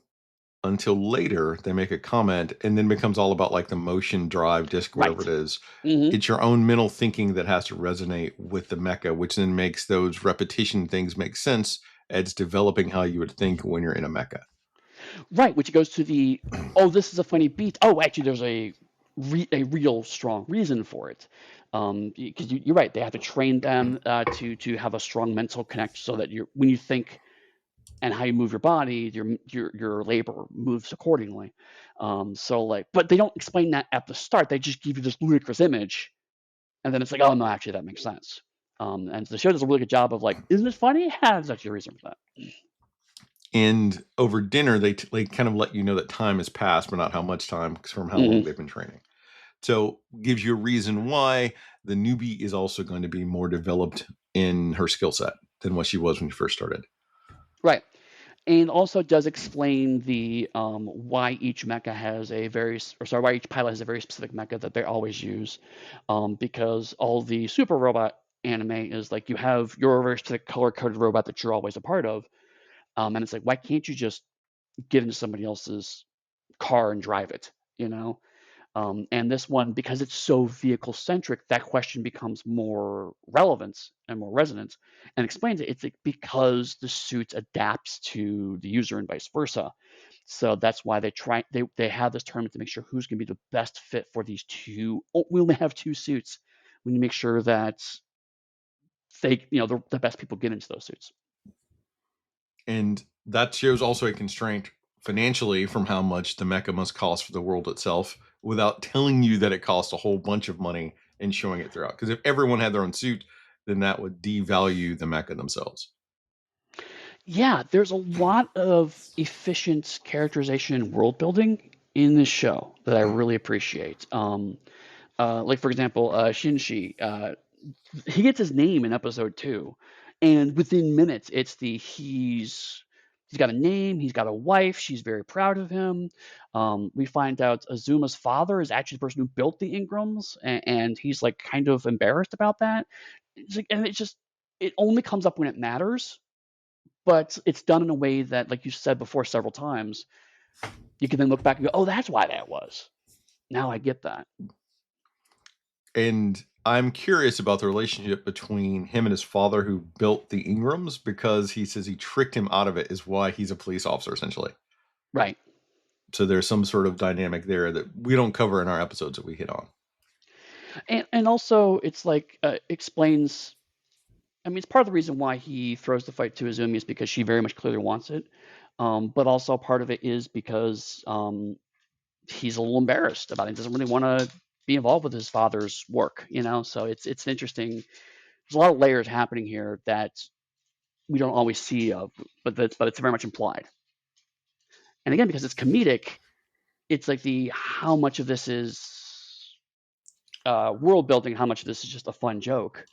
until later they make a comment and then becomes all about like the motion drive disc, whatever it is. Mm-hmm. It's your own mental thinking that has to resonate with the mecha, which then makes those repetition things make sense as developing how you would think when you're in a mecha. Right, which goes to the, this is a funny beat. Oh, actually, there's a real strong reason for it. Because you're right, they have to train them to have a strong mental connect, so that when you think and how you move your body, your labor moves accordingly. But they don't explain that at the start. They just give you this ludicrous image, and then it's like, oh no, actually that makes sense. And the show does a really good job of like, isn't it funny? Yeah, there's actually a reason for that. And over dinner, they kind of let you know that time has passed, but not how much time, from how long they've been training. So gives you a reason why the newbie is also going to be more developed in her skill set than what she was when you first started. Right. And also does explain the why each mecha has why each pilot has a very specific mecha that they always use, because all the Super Robot anime is like, you have your very specific color-coded robot that you're always a part of, and it's like, why can't you just get into somebody else's car and drive it, you know? And this one, because it's so vehicle-centric, that question becomes more relevant and more resonant, and explains it. It's like, because the suit adapts to the user and vice versa. So that's why they have this tournament to make sure who's going to be the best fit for these two. We only have 2 suits. We need to make sure that the best people get into those suits. And that shows also a constraint financially from how much the mecha must cost for the world itself, without telling you that it costs a whole bunch of money and showing it throughout. Because if everyone had their own suit, then that would devalue the mecha themselves. Yeah, there's a lot of efficient characterization and world building in this show that I really appreciate. Like, for example, Shinji, he gets his name in episode 2, and within minutes, he's got a name, he's got a wife, she's very proud of him. We find out Azuma's father is actually the person who built the Ingrams, and he's like kind of embarrassed about that. It only comes up when it matters, but it's done in a way that, like you said before several times, you can then look back and go, oh, that's why that was. Now I get that. And I'm curious about the relationship between him and his father who built the Ingrams, because he says he tricked him out of it, is why he's a police officer, essentially. Right. So there's some sort of dynamic there that we don't cover in our episodes that we hit on. And also it's like explains. I mean, it's part of the reason why he throws the fight to Izumi is because she very much clearly wants it. But also part of it is because he's a little embarrassed about it. He doesn't really want to be involved with his father's work, you know. So it's interesting. There's a lot of layers happening here that we don't always see of, but it's very much implied. And again, because it's comedic, it's like the how much of this is world building, how much of this is just a fun joke,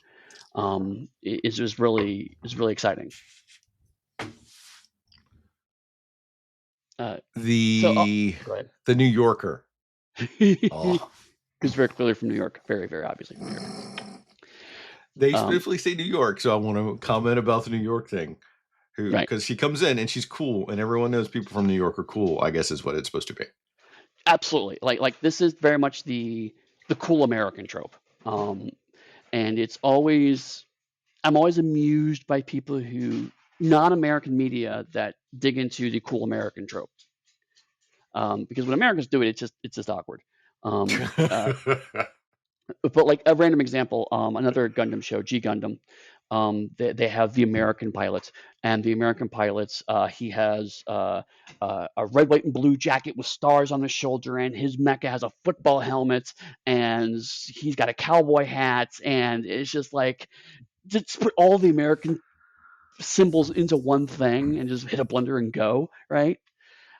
is really exciting. Uh, so go ahead. The New Yorker. Oh, Who's very clearly from New York, very very obviously from New York. They specifically say New York, so I want to comment about the New York thing. Right. Because she comes in and she's cool, and everyone knows people from New York are cool, I guess is what it's supposed to be. Absolutely. Like this is very much the cool American trope. And it's always I'm always amused by people who non-American media that dig into the cool American trope. Because when Americans do it, it's just awkward. Um, uh, but like a random example, another Gundam show, G Gundam. They have the American pilots, and the American pilots, he has a red, white, and blue jacket with stars on his shoulder, and his mecha has a football helmet, and he's got a cowboy hat, and it's just like just put all the American symbols into one thing and just hit a blender and go, right?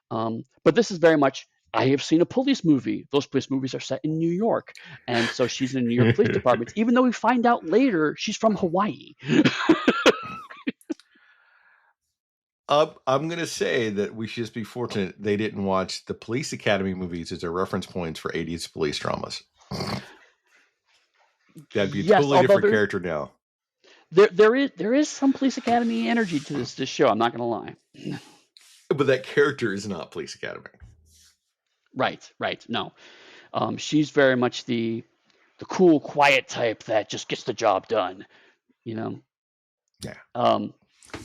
But this is very much. I have seen a police movie. Those police movies are set in New York, and so she's in the New York Police Department. Even though we find out later she's from Hawaii. I'm going to say that we should just be fortunate they didn't watch the Police Academy movies as their reference points for 80s police dramas. That'd be a totally different character now. There is some Police Academy energy to this show. I'm not going to lie. But that character is not Police Academy. Right. No, she's very much the cool, quiet type that just gets the job done. You know. Yeah.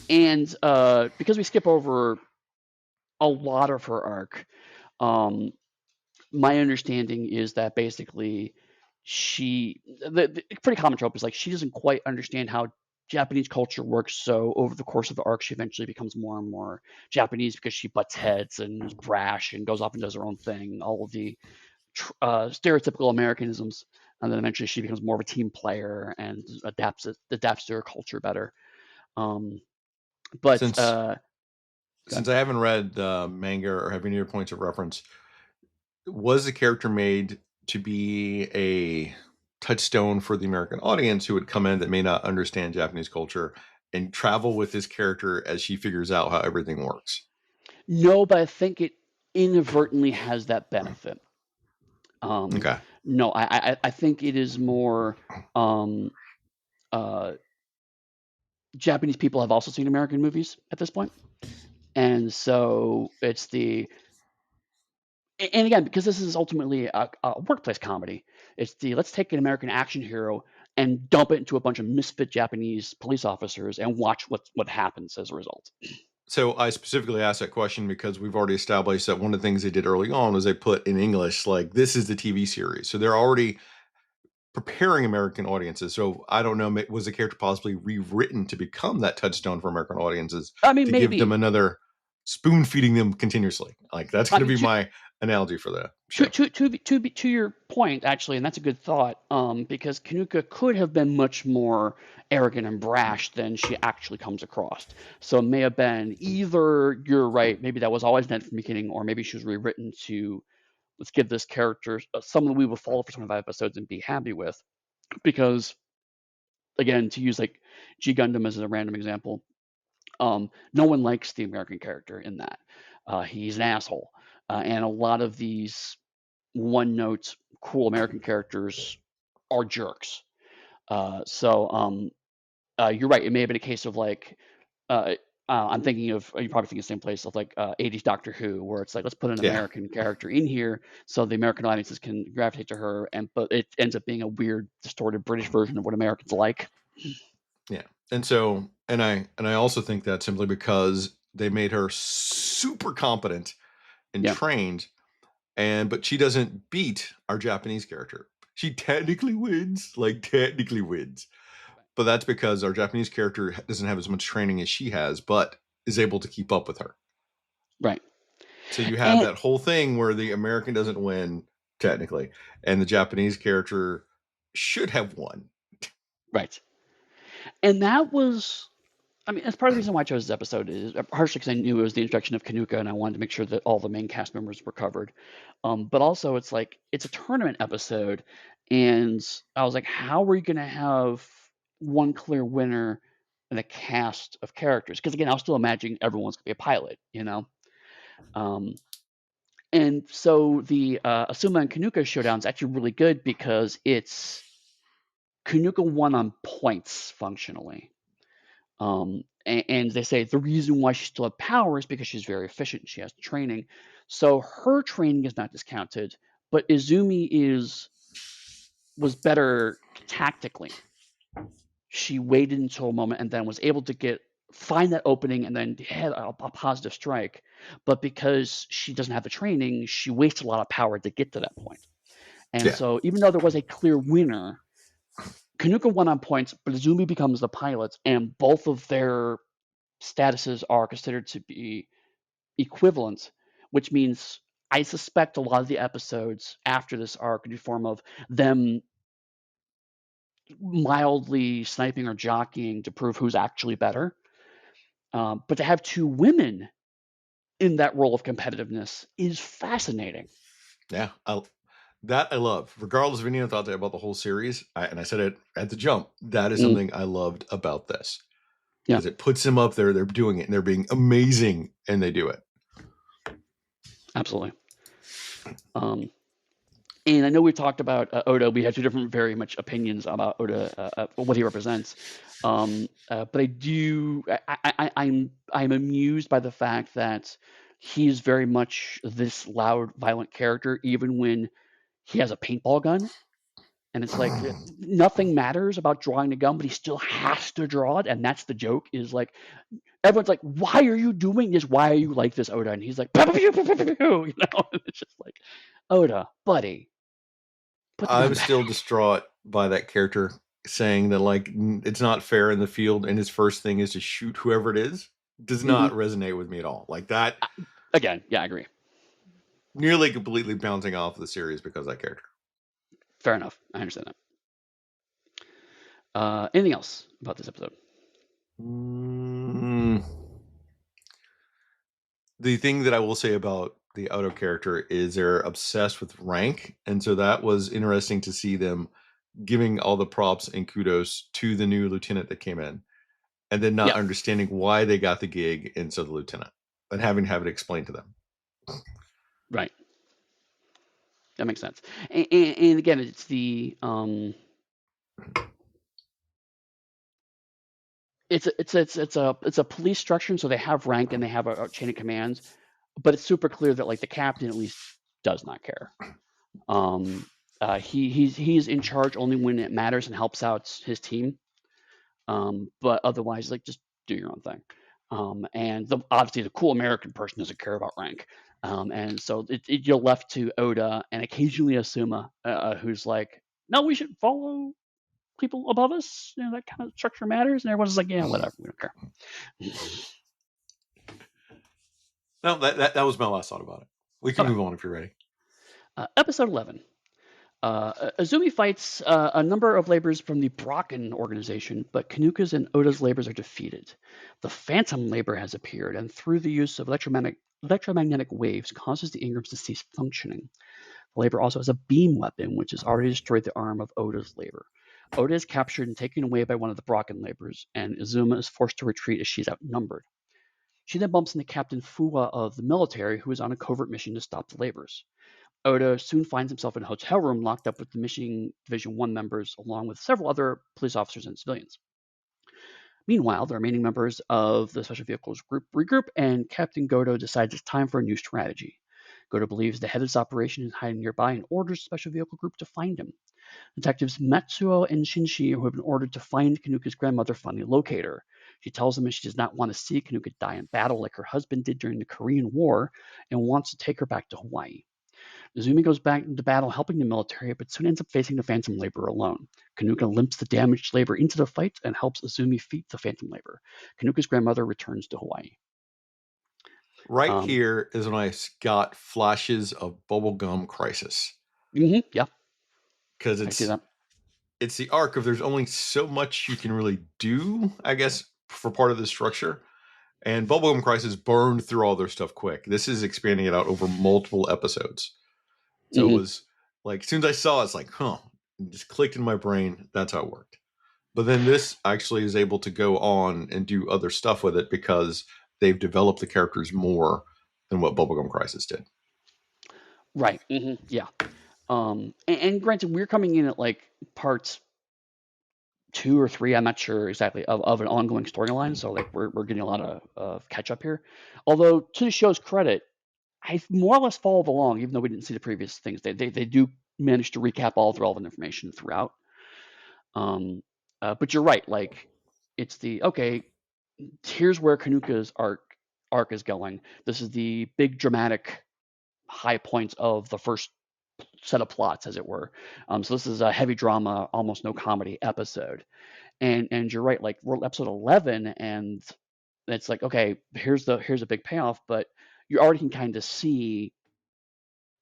And because we skip over a lot of her arc, my understanding is that basically the pretty common trope is like she doesn't quite understand how Japanese culture works. So over the course of the arc, she eventually becomes more and more Japanese because she butts heads and is brash and goes off and does her own thing. All of the stereotypical Americanisms, and then eventually she becomes more of a team player and adapts to her culture better. But since I haven't read the manga or have any other points of reference, was the character made to be a touchstone for the American audience who would come in that may not understand Japanese culture and travel with this character as she figures out how everything works? No, but I think it inadvertently has that benefit. Okay. No, I think it is more Japanese people have also seen American movies at this point. And so it's and again, because this is ultimately a workplace comedy, it's let's take an American action hero and dump it into a bunch of misfit Japanese police officers and watch what happens as a result. So I specifically asked that question because we've already established that one of the things they did early on was they put in English, like, this is the TV series. So they're already preparing American audiences. So I don't know, was the character possibly rewritten to become that touchstone for American audiences? I mean, to maybe give them another spoon feeding them continuously. Like that's going to be my analogy for that. To your point, actually, and that's a good thought, because Kanuka could have been much more arrogant and brash than she actually comes across. So it may have been either you're right, maybe that was always meant from the beginning, or maybe she was rewritten to let's give this character someone we will follow for 25 episodes and be happy with. Because again, to use like G Gundam as a random example, no one likes the American character in that. He's an asshole, and a lot of these one-note cool American characters are jerks. So you're right. It may have been a case of like I'm thinking of you probably think the same place of like 80s Doctor Who, where it's like let's put an American character in here so the American audiences can gravitate to her, but it ends up being a weird, distorted British version of what Americans like. Yeah, and so I also think that simply because they made her super competent and trained, but she doesn't beat our Japanese character. She technically wins, like technically wins. But that's because our Japanese character doesn't have as much training as she has, but is able to keep up with her. Right. So you have And that whole thing where the American doesn't win technically, and the Japanese character should have won. right. And that was, I mean, that's part of the reason why I chose this episode is partially because I knew it was the introduction of Kanuka, and I wanted to make sure that all the main cast members were covered. But also, it's like it's a tournament episode, and I was like, how are we going to have one clear winner and a cast of characters? Because again, I was still imagining everyone's going to be a pilot, you know. Um, and so the Asuma and Kanuka showdown is actually really good because it's Kanuka won on points functionally. And they say the reason why she still had power is because she's very efficient. She has training. So her training is not discounted, but Izumi was better tactically. She waited until a moment and then was able to find that opening and then had a positive strike. But because she doesn't have the training, she wastes a lot of power to get to that point. And Yeah. so even though there was a clear winner, Kanuka won on points, but Izumi becomes the pilot, and both of their statuses are considered to be equivalent, which means I suspect a lot of the episodes after this arc in the form of them mildly sniping or jockeying to prove who's actually better. But to have two women in that role of competitiveness is fascinating. Yeah. That I love. Regardless of any other thoughts about the whole series, and I said it at the jump, that is Mm, something I loved about this. yeah, Because it puts them up there, they're doing it, and they're being amazing, and they do it. absolutely. Um, and I know we talked about Oda. We have two different, very much opinions about Oda, what he represents. But I do, I'm amused by the fact that he's very much this loud, violent character, even when he has a paintball gun. And it's like nothing matters about drawing the gun, but he still has to draw it. And that's the joke. Is like everyone's like, "Why are you doing this? Why are you like this, Oda?" And he's like, "Pew, pew, pew, pew, pew, pew," you know. And it's just like, Oda, buddy, put the gun I'm still back. distraught by that character saying that like it's not fair in the field, and his first thing is to shoot whoever it is. Does Hmm. not resonate with me at all. Like that, Again, yeah, I agree. nearly completely bouncing off the series because of that character. Fair enough. I understand that. Anything else about this episode? Mm, the thing that I will say about the Auto character is they're obsessed with rank, and so that was interesting to see them giving all the props and kudos to the new lieutenant that came in, and then not Yeah, understanding why they got the gig instead of the lieutenant, and having to have it explained to them. right. That makes sense. And again, it's a police structure, so they have rank and they have a chain of commands, but it's super clear that like the captain at least does not care. Um, he's in charge only when it matters and helps out his team. But otherwise, like just do your own thing. And obviously, the cool American person doesn't care about rank. And so you're left to Oda and occasionally Asuma, who's like, no, we should follow people above us. You know, that kind of structure matters. And everyone's like, yeah, whatever, we don't care. No, that was my last thought about it. We can Okay. move on if you're ready. Episode 11. Azumi fights a number of laborers from the Brocken organization, but Kanuka's and Oda's labors are defeated. The Phantom labor has appeared, and through the use of electromagnetic waves, causes the Ingrams to cease functioning. The labor also has a beam weapon, which has already destroyed the arm of Oda's labor. Oda is captured and taken away by one of the Brocken laborers, and Izuma is forced to retreat as she's outnumbered. She then bumps into Captain Fuwa of the military, who is on a covert mission to stop the laborers. Oda soon finds himself in a hotel room locked up with the Missing Division 1 members, along with several other police officers and civilians. Meanwhile, the remaining members of the Special Vehicles group regroup, and Captain Goto decides it's time for a new strategy. Goto believes the head of this operation is hiding nearby and orders the Special Vehicle group to find him. Detectives Matsuo and Shinshi, who have been ordered to find Kanuka's grandmother, finally locate her. She tells them that she does not want to see Kanuka die in battle like her husband did during the Korean War and wants to take her back to Hawaii. Izumi goes back into battle helping the military, but soon ends up facing the Phantom Labor alone. Kanuka limps the damaged labor into the fight and helps Izumi defeat the Phantom Labor. Kanuka's grandmother returns to Hawaii. Right here is when I got flashes of Bubblegum Crisis. Yeah. Because it's the arc of there's only so much you can really do, I guess, for part of the structure. And Bubblegum Crisis burned through all their stuff quick. This is expanding it out over multiple episodes. So it was like, as soon as I saw it, it's like, it just clicked in my brain. That's how it worked. But then this actually is able to go on and do other stuff with it because they've developed the characters more than what Bubblegum Crisis did. Right. Yeah. And granted, we're coming in at like parts 2 or 3, I'm not sure exactly, of an ongoing storyline. So like we're getting a lot of catch up here. Although to the show's credit, I more or less followed along, even though we didn't see the previous things. They do manage to recap all the relevant information throughout. But you're right. Like it's here's where Kanuka's arc is going. This is the big dramatic high points of the first set of plots, as it were. So this is a heavy drama, almost no comedy episode. And you're right. Like we're episode 11, and it's like, okay, here's a big payoff, but you already can kind of see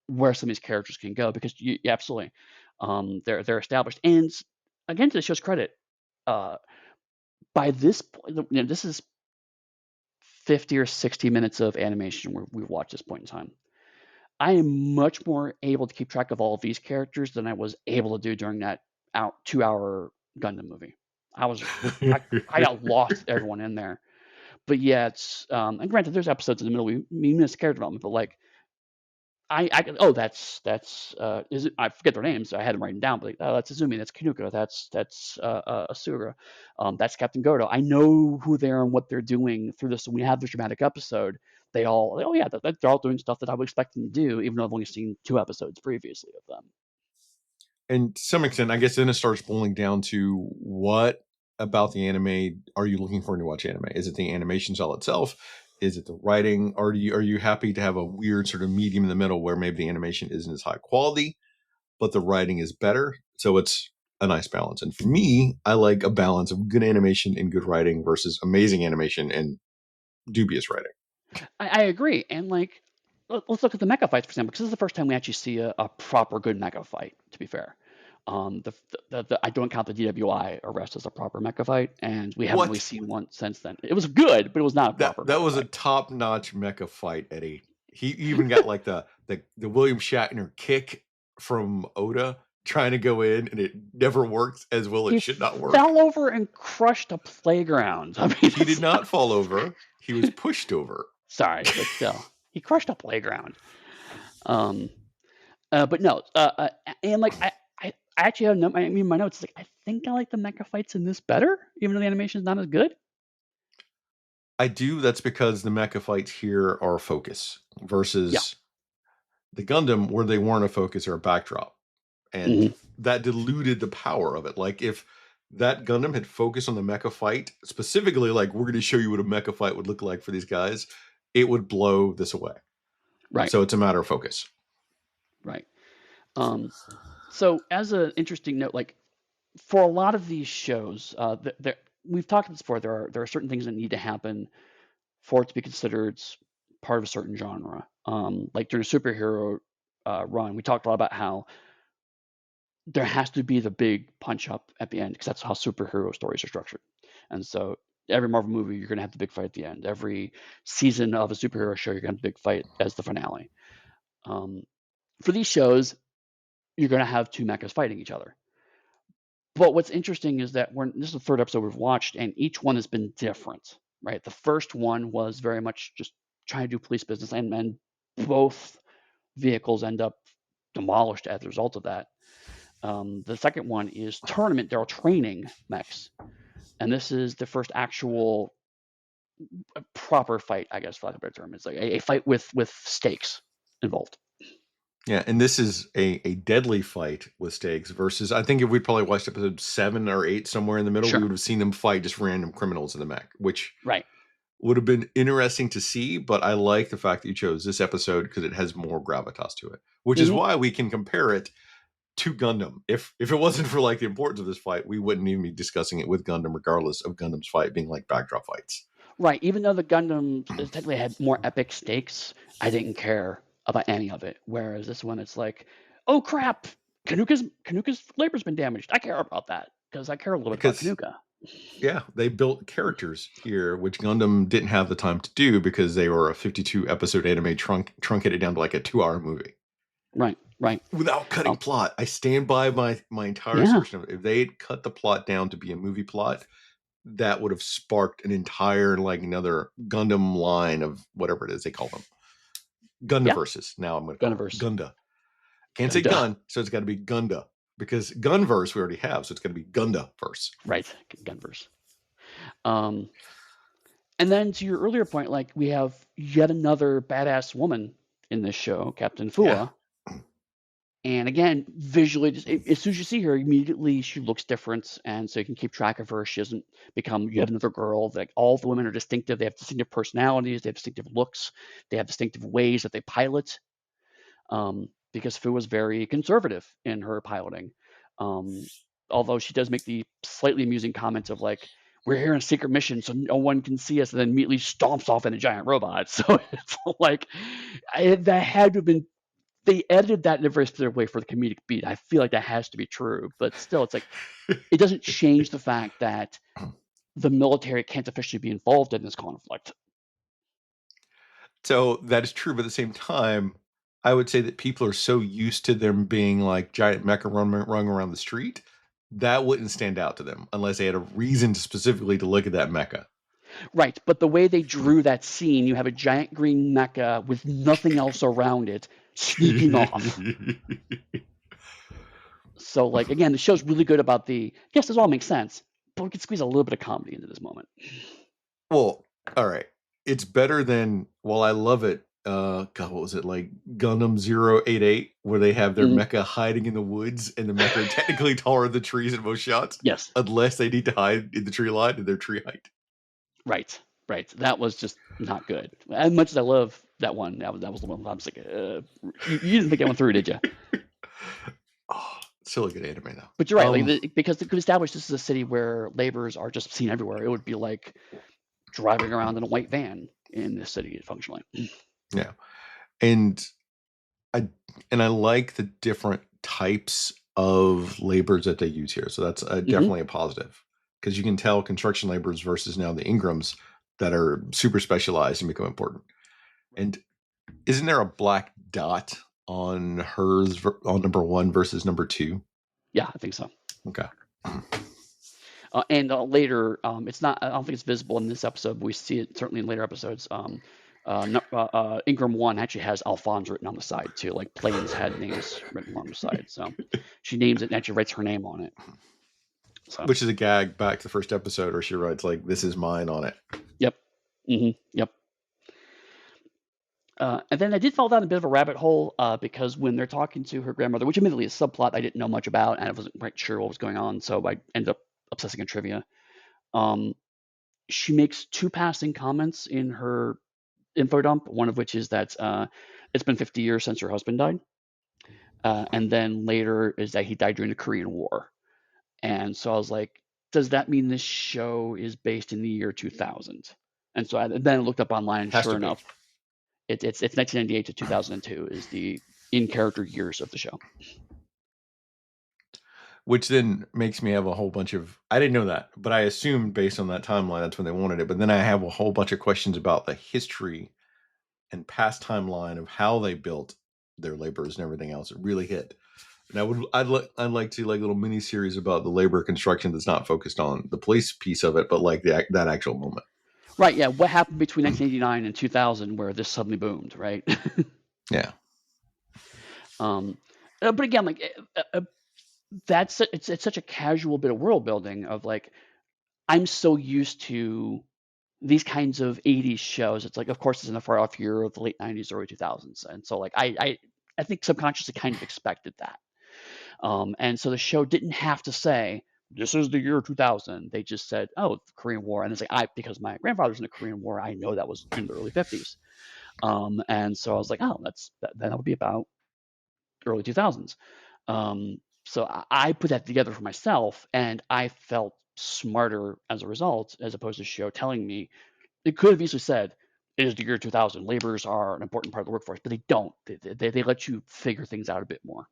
where some of these characters can go because absolutely, they're established. And again, to the show's credit, by this point, this is 50 or 60 minutes of animation we've watched this point in time. I am much more able to keep track of all of these characters than I was able to do during that 2-hour Gundam movie. I got lost everyone in there. But yeah, it's and granted, there's episodes in the middle we miss character development, but like that's is it, I forget their names. I had them written down, but like, that's Izumi, that's Kanuka, that's Asura, that's Captain Goto. I know who they are and what they're doing through this. When we have this dramatic episode, they're all doing stuff that I would expect them to do, even though I've only seen 2 episodes previously of them. And to some extent, I guess then it starts boiling down to what about the anime are you looking for when you watch anime? Is it the animation style itself? Is it the writing? Are you happy to have a weird sort of medium in the middle where maybe the animation isn't as high quality, but the writing is better? So it's a nice balance. And for me, I like a balance of good animation and good writing versus amazing animation and dubious writing. I agree. And like, let's look at the mecha fights, for example, because this is the first time we actually see a proper good mecha fight, to be fair. I don't count the DWI arrest as a proper mecha fight, and we haven't really seen one since then. It was good, but it was not a proper. That was a top-notch mecha fight, Eddie. He even got like the William Shatner kick from Oda trying to go in, and it never worked as well. It should not work. He fell over and crushed a playground. I mean, he did not fall over. He was pushed over. Sorry, but still, he crushed a playground. But no, and like I actually have my notes. Like I think I like the mecha fights in this better, even though the animation is not as good. I do. That's because the mecha fights here are a focus versus the Gundam, where they weren't a focus or a backdrop, and that diluted the power of it. Like if that Gundam had focused on the mecha fight specifically, like we're going to show you what a mecha fight would look like for these guys, it would blow this away. Right. So it's a matter of focus. Right. So as an interesting note, like for a lot of these shows, we've talked about this before. There are certain things that need to happen for it to be considered part of a certain genre. Like during a superhero run, we talked a lot about how there has to be the big punch up at the end because that's how superhero stories are structured. And so every Marvel movie, you're going to have the big fight at the end. Every season of a superhero show, you're going to have the big fight as the finale. For these shows, you're going to have 2 mechas fighting each other. But what's interesting is that this is the 3rd episode we've watched, and each one has been different, right? The first one was very much just trying to do police business, and both vehicles end up demolished as a result of that. The second one is tournament. They're all training mechs, and this is the first actual proper fight, I guess, for lack of a better term. It's like a fight with stakes involved. Yeah, and this is a deadly fight with stakes versus, I think if we'd probably watched episode 7 or 8 somewhere in the middle, we would have seen them fight just random criminals in the mech, which would have been interesting to see, but I like the fact that you chose this episode because it has more gravitas to it, which is Mm-hmm. why we can compare it to Gundam. If it wasn't for like the importance of this fight, we wouldn't even be discussing it with Gundam, regardless of Gundam's fight being like backdrop fights. Right. Even though the Gundam technically had more epic stakes, I didn't care about any of it. Whereas this one, it's like, oh crap, Kanuka's labor's been damaged. I care about that because I care a little bit about Because Kanuka. yeah, they built characters here, which Gundam didn't have the time to do because they were a 52 episode anime truncated down to like a 2 hour movie. Right. Right. Without cutting plot. I stand by my entire Yeah. assertion of it. If they'd cut the plot down to be a movie plot, that would have sparked an entire like another Gundam line of whatever it is they call them. Gundaverses. Now I'm going to call it Gundaverse. Gunda. Can't say Gunda. gun, so it's got to be Gunda because Gunverse we already have, so it's going to be Gundaverse. Right. Gunverse. And then to your earlier point, like we have yet another badass woman in this show, Captain Fua. Yeah. And again, visually, as soon as you see her, immediately she looks different, and so you can keep track of her. She doesn't become yet another girl. Like all the women are distinctive. They have distinctive personalities. They have distinctive looks. They have distinctive ways that they pilot. Because Fu was very conservative in her piloting. Although she does make the slightly amusing comment of like, "We're here on a secret mission, so no one can see us," and then immediately stomps off in a giant robot. So it's like that had to have been. They edited that in a very specific way for the comedic beat. I feel like that has to be true, but still, it's like it doesn't change the fact that the military can't officially be involved in this conflict. So that is true, but at the same time, I would say that people are so used to them being like giant mecha running around the street that wouldn't stand out to them unless they had a reason to specifically to look at that mecha. Right, but the way they drew that scene, you have a giant green mecha with nothing else around it sneaking off. So, like, again, the show's really good about yes, this all makes sense, but we could squeeze a little bit of comedy into this moment. Well, all right. It's better than, well, I love it. God, what was it like Gundam 088, where they have their mecha hiding in the woods and the mecha are technically taller than the trees in most shots? Yes. Unless they need to hide in the tree line in their tree height. Right. That was just not good. As much as I love that one, that was the one I was like, you didn't think that one through, did you? Oh, still a good anime though. But you're right, like, because they could establish this is a city where laborers are just seen everywhere. It would be like driving around in a white van in this city functionally. Yeah. And I like the different types of laborers that they use here. So that's definitely a positive because you can tell construction laborers versus now the Ingrams that are super specialized and become important. And isn't there a black dot on hers on number 1 versus number 2? Yeah, I think so. Okay. And later, it's not. I don't think it's visible in this episode, but we see it certainly in later episodes. Ingram 1 actually has Alphonse written on the side too, like planes had names written on the side. So she names it and actually writes her name on it. So. Which is a gag back to the first episode where she writes like, "This is mine" on it. Yep. Yep. And then I did fall down a bit of a rabbit hole because when they're talking to her grandmother, which admittedly is a subplot I didn't know much about and I wasn't quite sure what was going on, so I ended up obsessing on trivia. She makes 2 passing comments in her info dump, one of which is that it's been 50 years since her husband died. And then later is that he died during the Korean War. And so I was like, does that mean this show is based in the year 2000? And so then I looked up online, and sure enough, it's 1998 to 2002 is the in-character years of the show. Which then makes me have a whole bunch of, I didn't know that, but I assumed based on that timeline, that's when they wanted it. But then I have a whole bunch of questions about the history and past timeline of how they built their laborers and everything else. It really hit. And I'd like to like little mini series about the labor construction that's not focused on the police piece of it, but like that actual moment. Right. Yeah. What happened between 1989 and 2000 where this suddenly boomed, right? Yeah. But again, like it's such a casual bit of world building of like, I'm so used to these kinds of 80s shows. It's like, of course, it's in the far off year of the late 90s, early 2000s. And so like, I think subconsciously kind of expected that. And so the show didn't have to say, this is the year 2000. They just said, oh, the Korean War. And it's like, because my grandfather's in the Korean War, I know that was in the early 50s. And so I was like, oh, that would be about early 2000s. So I put that together for myself, and I felt smarter as a result, as opposed to show telling me. It could have easily said, it is the year 2000. Laborers are an important part of the workforce, but they don't. They let you figure things out a bit more.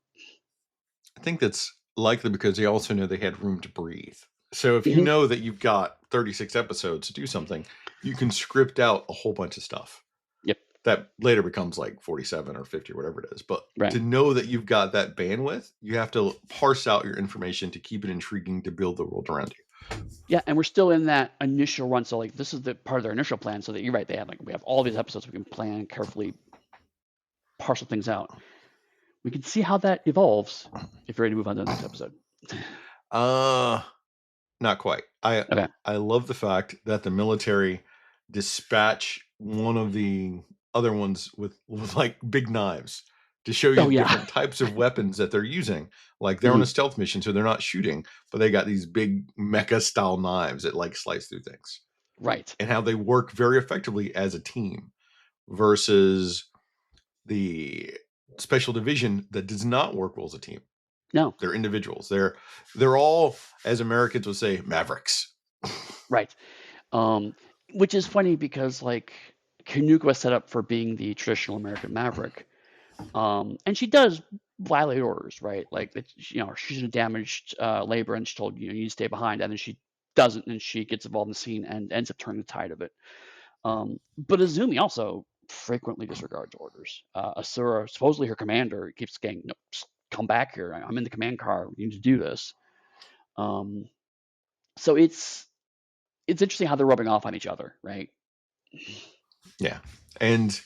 I think that's likely because they also know they had room to breathe. So if you Mm-hmm. know that you've got 36 episodes to do something, you can script out a whole bunch of stuff. Yep. That later becomes like 47 or 50 or whatever it is. But Right. to know that you've got that bandwidth, you have to parse out your information to keep it intriguing to build the world around you. Yeah, and we're still in that initial run. So like this is the part of their initial plan. So that you're right, we have all these episodes we can plan carefully, parcel things out. We can see how that evolves if you're ready to move on to the next episode. Not quite. Okay. I love the fact that the military dispatch one of the other ones with like big knives to show you different types of weapons that they're using. Like they're on a stealth mission, so they're not shooting, but they got these big mecha style knives that like slice through things. Right. And how they work very effectively as a team versus the special division that does not work well as a team. No. They're individuals. They're all, as Americans would say, mavericks. Right. Which is funny because like Canuck was set up for being the traditional American maverick. And she does violate orders, right? Like, she's in a damaged labor, and she's told, you need to stay behind, and then she doesn't, and she gets involved in the scene and ends up turning the tide of it. But Azumi also frequently disregards orders. Asura, supposedly her commander, keeps saying, no, come back here. I'm in the command car. You need to do this. So it's interesting how they're rubbing off on each other, right? Yeah. And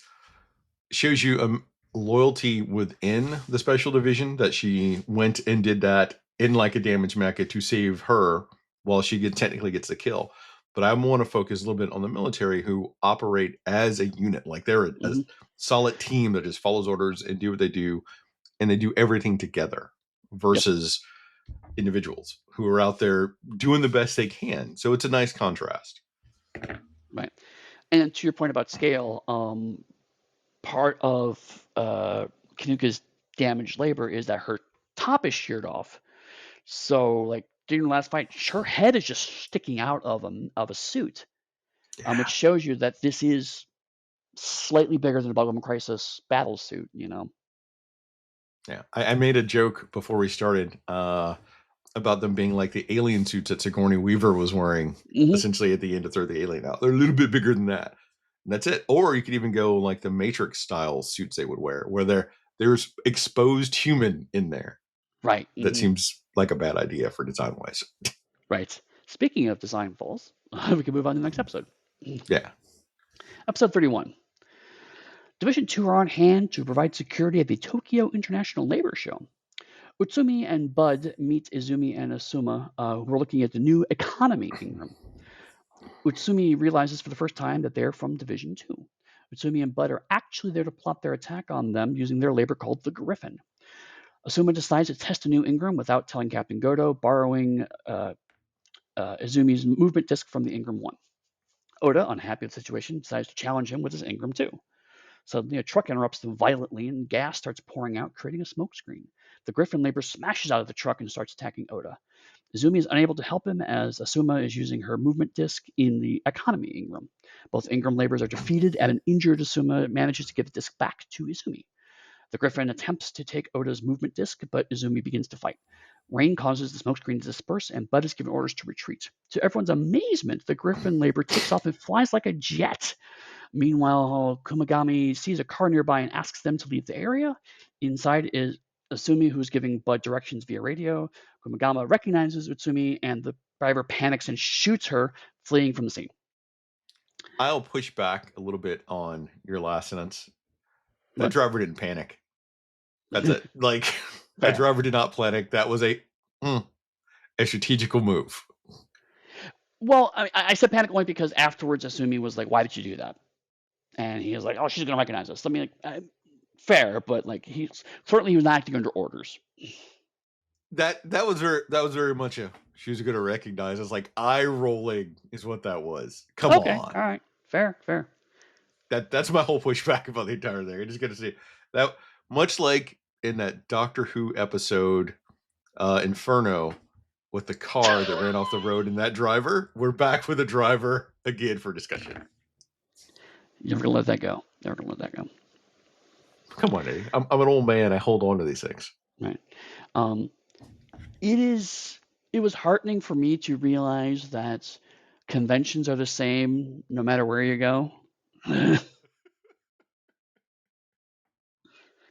shows you a loyalty within the special division that she went and did that in like a damaged mecha to save her while she technically gets the kill. But I want to focus a little bit on the military who operate as a unit. Like they're a solid team that just follows orders and do what they do, and they do everything together versus individuals who are out there doing the best they can. So it's a nice contrast. Right. And to your point about scale, part of Kanuka's damaged labor is that her top is sheared off. So, like during the last fight, her head is just sticking out of a suit, which shows you that this is slightly bigger than a Bugman Crisis battle suit. Yeah, I made a joke before we started about them being like the alien suits that Sigourney Weaver was wearing, essentially at the end to throw the alien out. They're a little bit bigger than that. And that's it. Or you could even go like the Matrix style suits they would wear, where there's exposed human in there. Right. That seems like a bad idea for design wise. Right. Speaking of design falls, we can move on to the next episode. Yeah. Episode 31. Division 2 are on hand to provide security at the Tokyo International Labor Show. Utsumi and Bud meet Izumi and Asuma, who are looking at the new economy Ingram. Utsumi realizes for the first time that they're from Division 2. Utsumi and Bud are actually there to plot their attack on them using their labor called the Griffin. Asuma decides to test a new Ingram without telling Captain Goto, borrowing Izumi's movement disc from the Ingram 1. Oda, unhappy with the situation, decides to challenge him with his Ingram 2. Suddenly, a truck interrupts them violently, and gas starts pouring out, creating a smoke screen. The Griffin labor smashes out of the truck and starts attacking Oda. Izumi is unable to help him as Asuma is using her movement disc in the economy Ingram. Both Ingram labors are defeated, and an injured Asuma manages to give the disc back to Izumi. The Griffin attempts to take Oda's movement disc, but Izumi begins to fight. Rain causes the smokescreen to disperse, and Bud is given orders to retreat. To everyone's amazement, the Griffin labor takes off and flies like a jet. Meanwhile, Kumagami sees a car nearby and asks them to leave the area. Inside is Asumi, who's giving Bud directions via radio. Kumagama recognizes Utsumi, and the driver panics and shoots her, fleeing from the scene. I'll push back a little bit on your last sentence. That driver didn't panic. That's it. Like, that driver did not panic. That was a strategical move. Well, I said panic only because afterwards Asumi was like, why did you do that? And he was like, oh, she's going to recognize us. I mean, like, fair, but like he was not acting under orders. That was very much a she was going to recognize. It's like eye rolling is what that was. Come Okay, on. all right, fair. That's my whole pushback about the entire thing. You're just going to see that, much like in that Doctor Who episode, Inferno, with the car that ran off the road and that driver. We're back with a driver again for discussion. Never gonna let that go. Never gonna let that go. Come on, Eddie. I'm an old man. I hold on to these things. Right. It was heartening for me to realize that conventions are the same no matter where you go.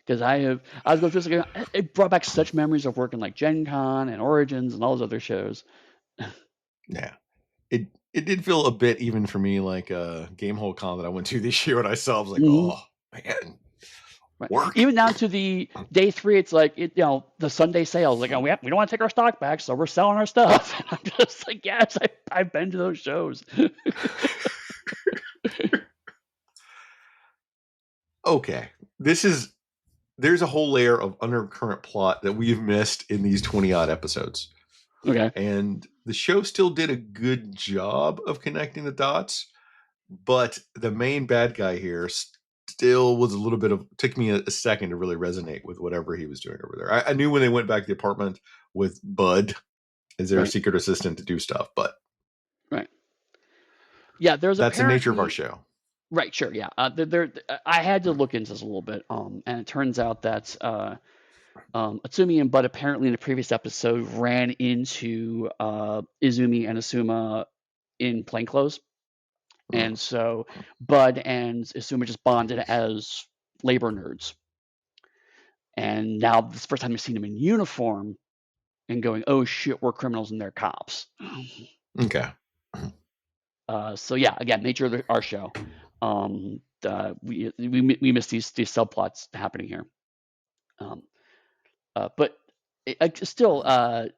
Because I was going through this, it brought back such memories of working like Gen Con and Origins and all those other shows. Yeah. It did feel a bit, even for me, like a Gamehole Con that I went to this year when I saw. I was like, oh man, right. Work. Even down to the day 3, it's like the Sunday sales. Like, we don't want to take our stock back, so we're selling our stuff. And I'm just like, yes, I've been to those shows. Okay, there's a whole layer of undercurrent plot that we've missed in these 20 odd episodes. Okay. And the show still did a good job of connecting the dots, but the main bad guy here still was a little bit of, took me a second to really resonate with whatever he was doing over there. I knew when they went back to the apartment with Bud as their secret assistant to do stuff, but yeah, that's the nature of our show. Right, sure, yeah. I had to look into this a little bit, and it turns out that Atsumi and Bud apparently in the previous episode ran into Izumi and Asuma in plainclothes, and so Bud and Asuma just bonded as labor nerds. And now this is the first time I've seen them in uniform and going, oh shit, we're criminals and they're cops. Okay. So yeah, again, nature of our show. We miss these subplots happening here. But still, I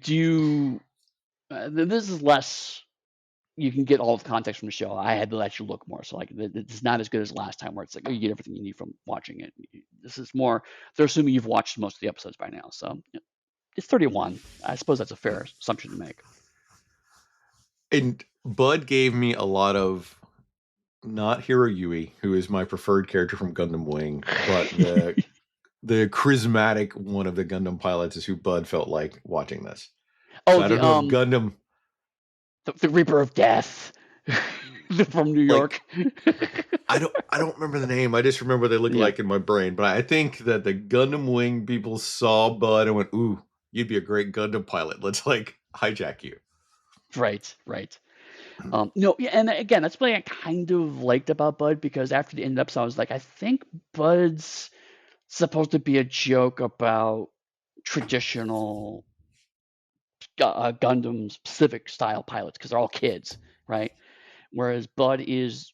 do. This is less. You can get all the context from the show. I had to let you look more, so like it's not as good as last time, where it's like, oh, you get everything you need from watching it. This is more. They're assuming you've watched most of the episodes by now, so it's 31. I suppose that's a fair assumption to make. And Bud gave me a lot of, not Hiro Yui, who is my preferred character from Gundam Wing, but the charismatic one of the Gundam pilots is who Bud felt like watching this. Oh, so I don't know if Gundam, the Reaper of Death from New York. I don't remember the name. I just remember what they look like in my brain. But I think that the Gundam Wing people saw Bud and went, "Ooh, you'd be a great Gundam pilot. Let's hijack you." Right. No, yeah, and again, that's what I kind of liked about Bud, because after the end of the episode, I was like, I think Bud's supposed to be a joke about traditional Gundam specific style pilots, because they're all kids, right? Whereas Bud is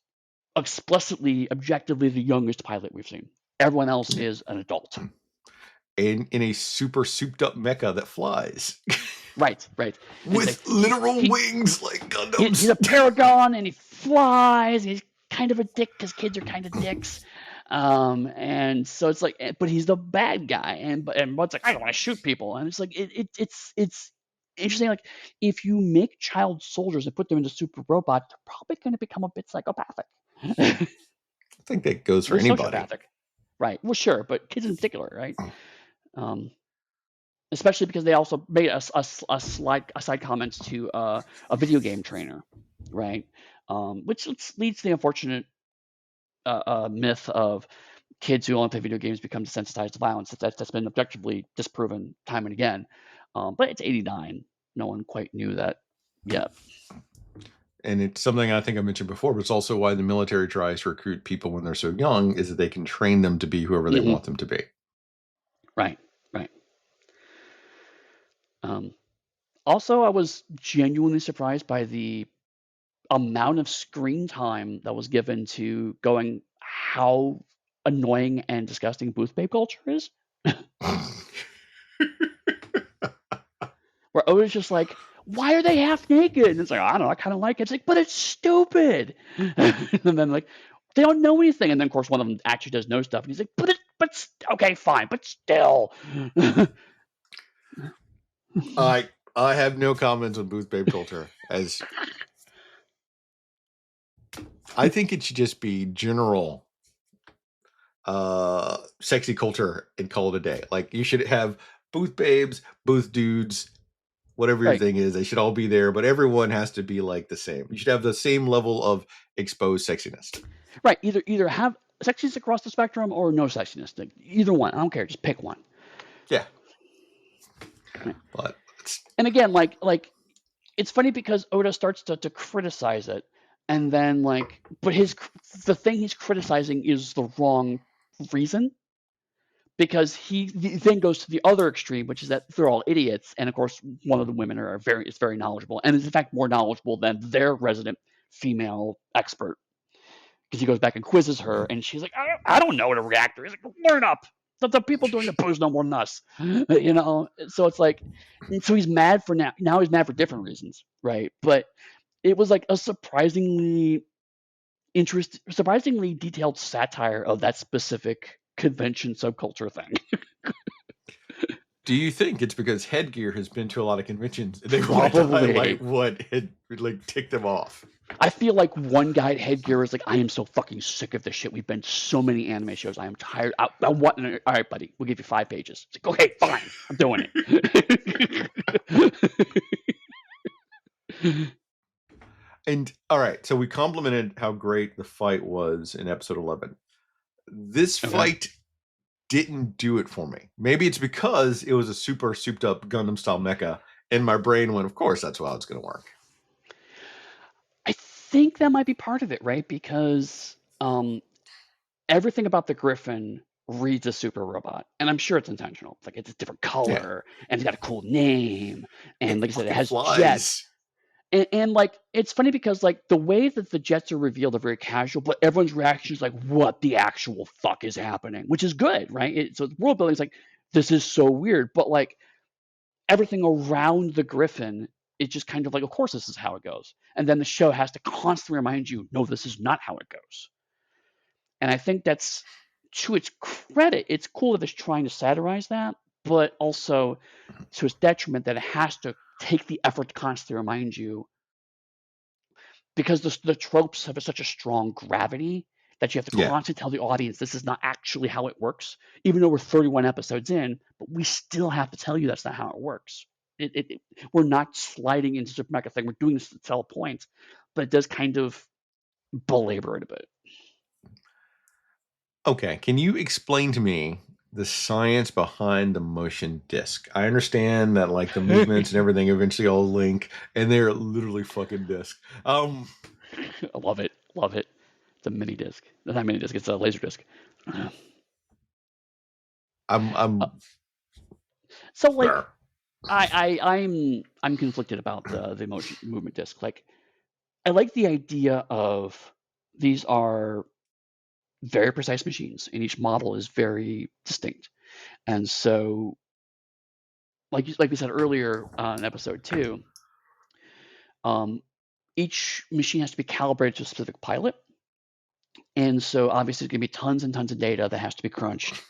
explicitly, objectively the youngest pilot we've seen. Everyone else is an adult. In a super souped up mecha that flies. Right. With literal wings like Gundams. He's a paragon and he flies. He's kind of a dick because kids are kind of dicks. And so it's like, but he's the bad guy. And Bud's like, I don't want to shoot people. And it's like, it's interesting. Like, if you make child soldiers and put them into super robots, they're probably going to become a bit psychopathic. I think that goes for anybody. Sociopathic. Right. Well, sure. But kids in particular, right? Especially because they also made a side comments to a video game trainer, right? Which leads to the unfortunate myth of kids who only play video games become desensitized to violence. That's been objectively disproven time and again. But it's 89. No one quite knew that yet. And it's something I think I mentioned before, but it's also why the military tries to recruit people when they're so young, is that they can train them to be whoever they want them to be. Right. Also, I was genuinely surprised by the amount of screen time that was given to going how annoying and disgusting booth babe culture is. Where Oda's just like, why are they half naked? And it's like, I don't know, I kind of like it. It's like, but it's stupid. And then like, they don't know anything. And then of course one of them actually does know stuff. And he's like, but okay, fine, but still. I have no comments on booth babe culture. As I think it should just be general sexy culture and call it a day. Like you should have booth babes, booth dudes, whatever your Right. thing is, they should all be there, but everyone has to be like the same. You should have the same level of exposed sexiness. Right. Either have sexiness across the spectrum or no sexiness. Either one. I don't care. Just pick one. Yeah. Right. But And again, like it's funny because Oda starts to criticize it, and then but the thing he's criticizing is the wrong reason, because he then goes to the other extreme, which is that they're all idiots, and of course one of the women is very knowledgeable, and is in fact more knowledgeable than their resident female expert, because he goes back and quizzes her, and she's like, I don't know what a reactor is. Like, learn up. The people doing the booze know more than us, So it's like, so he's mad for now. Now he's mad for different reasons, right? But it was like a surprisingly detailed satire of that specific convention subculture thing. do you think it's because Headgear has been to a lot of conventions and they want to Probably. highlight what had like ticked them off? I feel like one guy at Headgear is like, I am so fucking sick of this shit. We've been to so many anime shows. I am tired. I want. All right, buddy. We'll give you 5 pages. It's like, okay, fine. I'm doing it. And all right, so we complimented how great the fight was in episode 11. This Okay. fight didn't do it for me. Maybe it's because it was a super souped up Gundam style mecha, and my brain went, of course, that's how it's going to work. I think that might be part of it, right? Because everything about the Griffin reads a super robot, and I'm sure it's intentional. Like, it's a different color, and it's got a cool name, and like I said, it has flies. jets. And like, it's funny because like the way that the jets are revealed are very casual, but everyone's reaction is like, what the actual fuck is happening? Which is good, right? So the world building is like, this is so weird, but like everything around the Griffin, it's just kind of like, of course this is how it goes. And then the show has to constantly remind you, no, this is not how it goes. And I think that's, to its credit, it's cool that it's trying to satirize that, but also to its detriment that it has to take the effort to constantly remind you, because the tropes have such a strong gravity that you have to constantly tell the audience this is not actually how it works, even though we're 31 episodes in, but we still have to tell you that's not how it works. We're not sliding into super mecha thing. We're doing this to sell a point, but it does kind of belabor it a bit. Okay, can you explain to me the science behind the motion disc? I understand that like the movements and everything eventually all link, and they're literally fucking disc. I love it. It's a mini disc. It's not a mini disc. It's a laser disc. So like, I'm conflicted about the motion movement disc. Like, I like the idea of these are very precise machines, and each model is very distinct. And so, like we said earlier in episode 2, each machine has to be calibrated to a specific pilot. And so obviously there's going to be tons and tons of data that has to be crunched.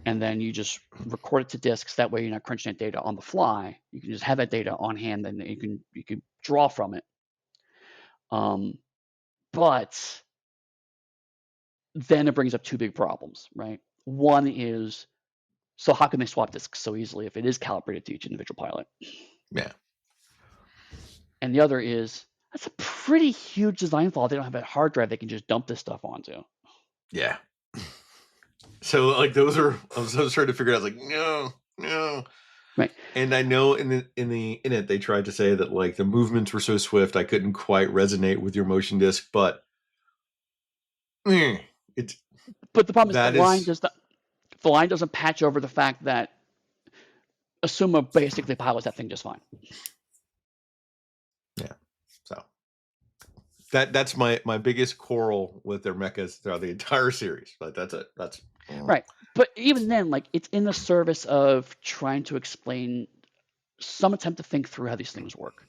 And then you just record it to disks. That way you're not crunching that data on the fly. You can just have that data on hand, and you can draw from it. But then it brings up 2 big problems, right? One is, so how can they swap disks so easily if it is calibrated to each individual pilot? Yeah. And the other is, that's a pretty huge design flaw. They don't have a hard drive they can just dump this stuff onto. Yeah. So like I was trying to figure out, like, no. Right. And I know in it they tried to say that like the movements were so swift I couldn't quite resonate with your motion disc, but it's. But the problem is the line doesn't patch over the fact that Asuma basically pilots that thing just fine. Yeah. So that's my biggest quarrel with their mechas throughout the entire series. But that's it. That's right. But even then, like, it's in the service of trying to explain some attempt to think through how these things work.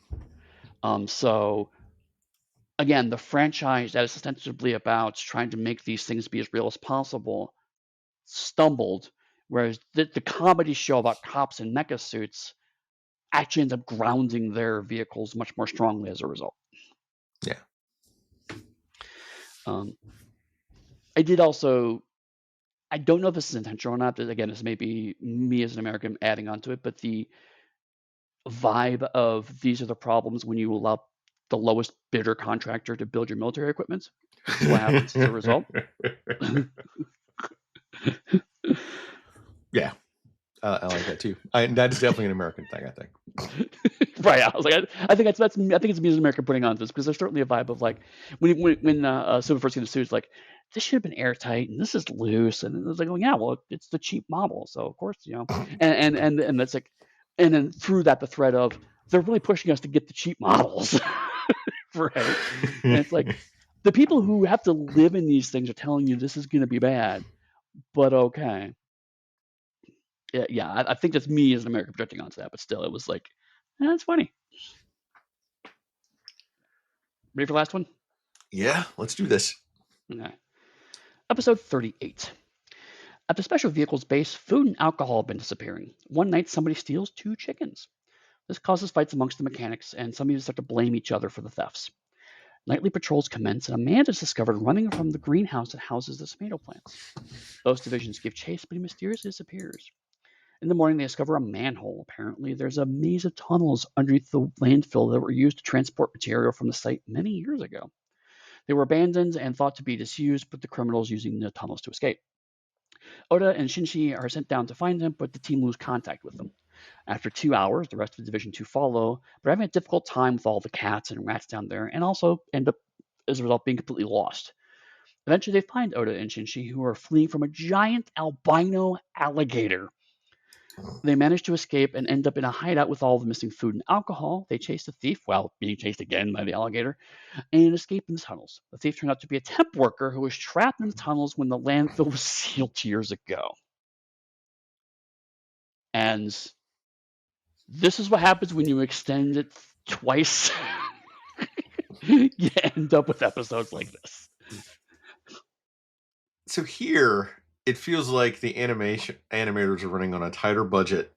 So again, the franchise that is ostensibly about trying to make these things be as real as possible stumbled, whereas the comedy show about cops in mecha suits actually ends up grounding their vehicles much more strongly as a result. Yeah. I did also. I don't know if this is intentional or not. Again, this may be me as an American adding onto it, but the vibe of these are the problems when you allow the lowest bidder contractor to build your military equipment. This is what happens as a result. Yeah, I like that too. That is definitely an American thing, I think. Right. I was like, I think I think it's me as an American putting on this, because there's certainly a vibe of like when Silver first gets sued, it's like this should have been airtight and this is loose, and it was like, oh yeah, well it's the cheap model, so of course and that's like, and then through that the thread of they're really pushing us to get the cheap models, right? And it's like the people who have to live in these things are telling you this is going to be bad, but okay. Yeah, I think that's me as an American projecting onto that, but still, it was like, that's funny. Ready for the last one? Yeah, let's do this. Okay. Episode 38. At the special vehicles base, food and alcohol have been disappearing. One night, somebody steals 2 chickens. This causes fights amongst the mechanics, and some even start to blame each other for the thefts. Nightly patrols commence, and a man is discovered running from the greenhouse that houses the tomato plants. Both divisions give chase, but he mysteriously disappears. In the morning, they discover a manhole. Apparently, there's a maze of tunnels underneath the landfill that were used to transport material from the site many years ago. They were abandoned and thought to be disused, but the criminals using the tunnels to escape. Oda and Shinji are sent down to find them, but the team lose contact with them. After 2 hours, the rest of Division 2 follow, but having a difficult time with all the cats and rats down there, and also end up, as a result, being completely lost. Eventually, they find Oda and Shinji, who are fleeing from a giant albino alligator. They manage to escape and end up in a hideout with all the missing food and alcohol. They chase the thief while being chased again by the alligator and escape in the tunnels. The thief turned out to be a temp worker who was trapped in the tunnels when the landfill was sealed years ago. And this is what happens when you extend it twice. You end up with episodes like this. So here, it feels like the animators are running on a tighter budget,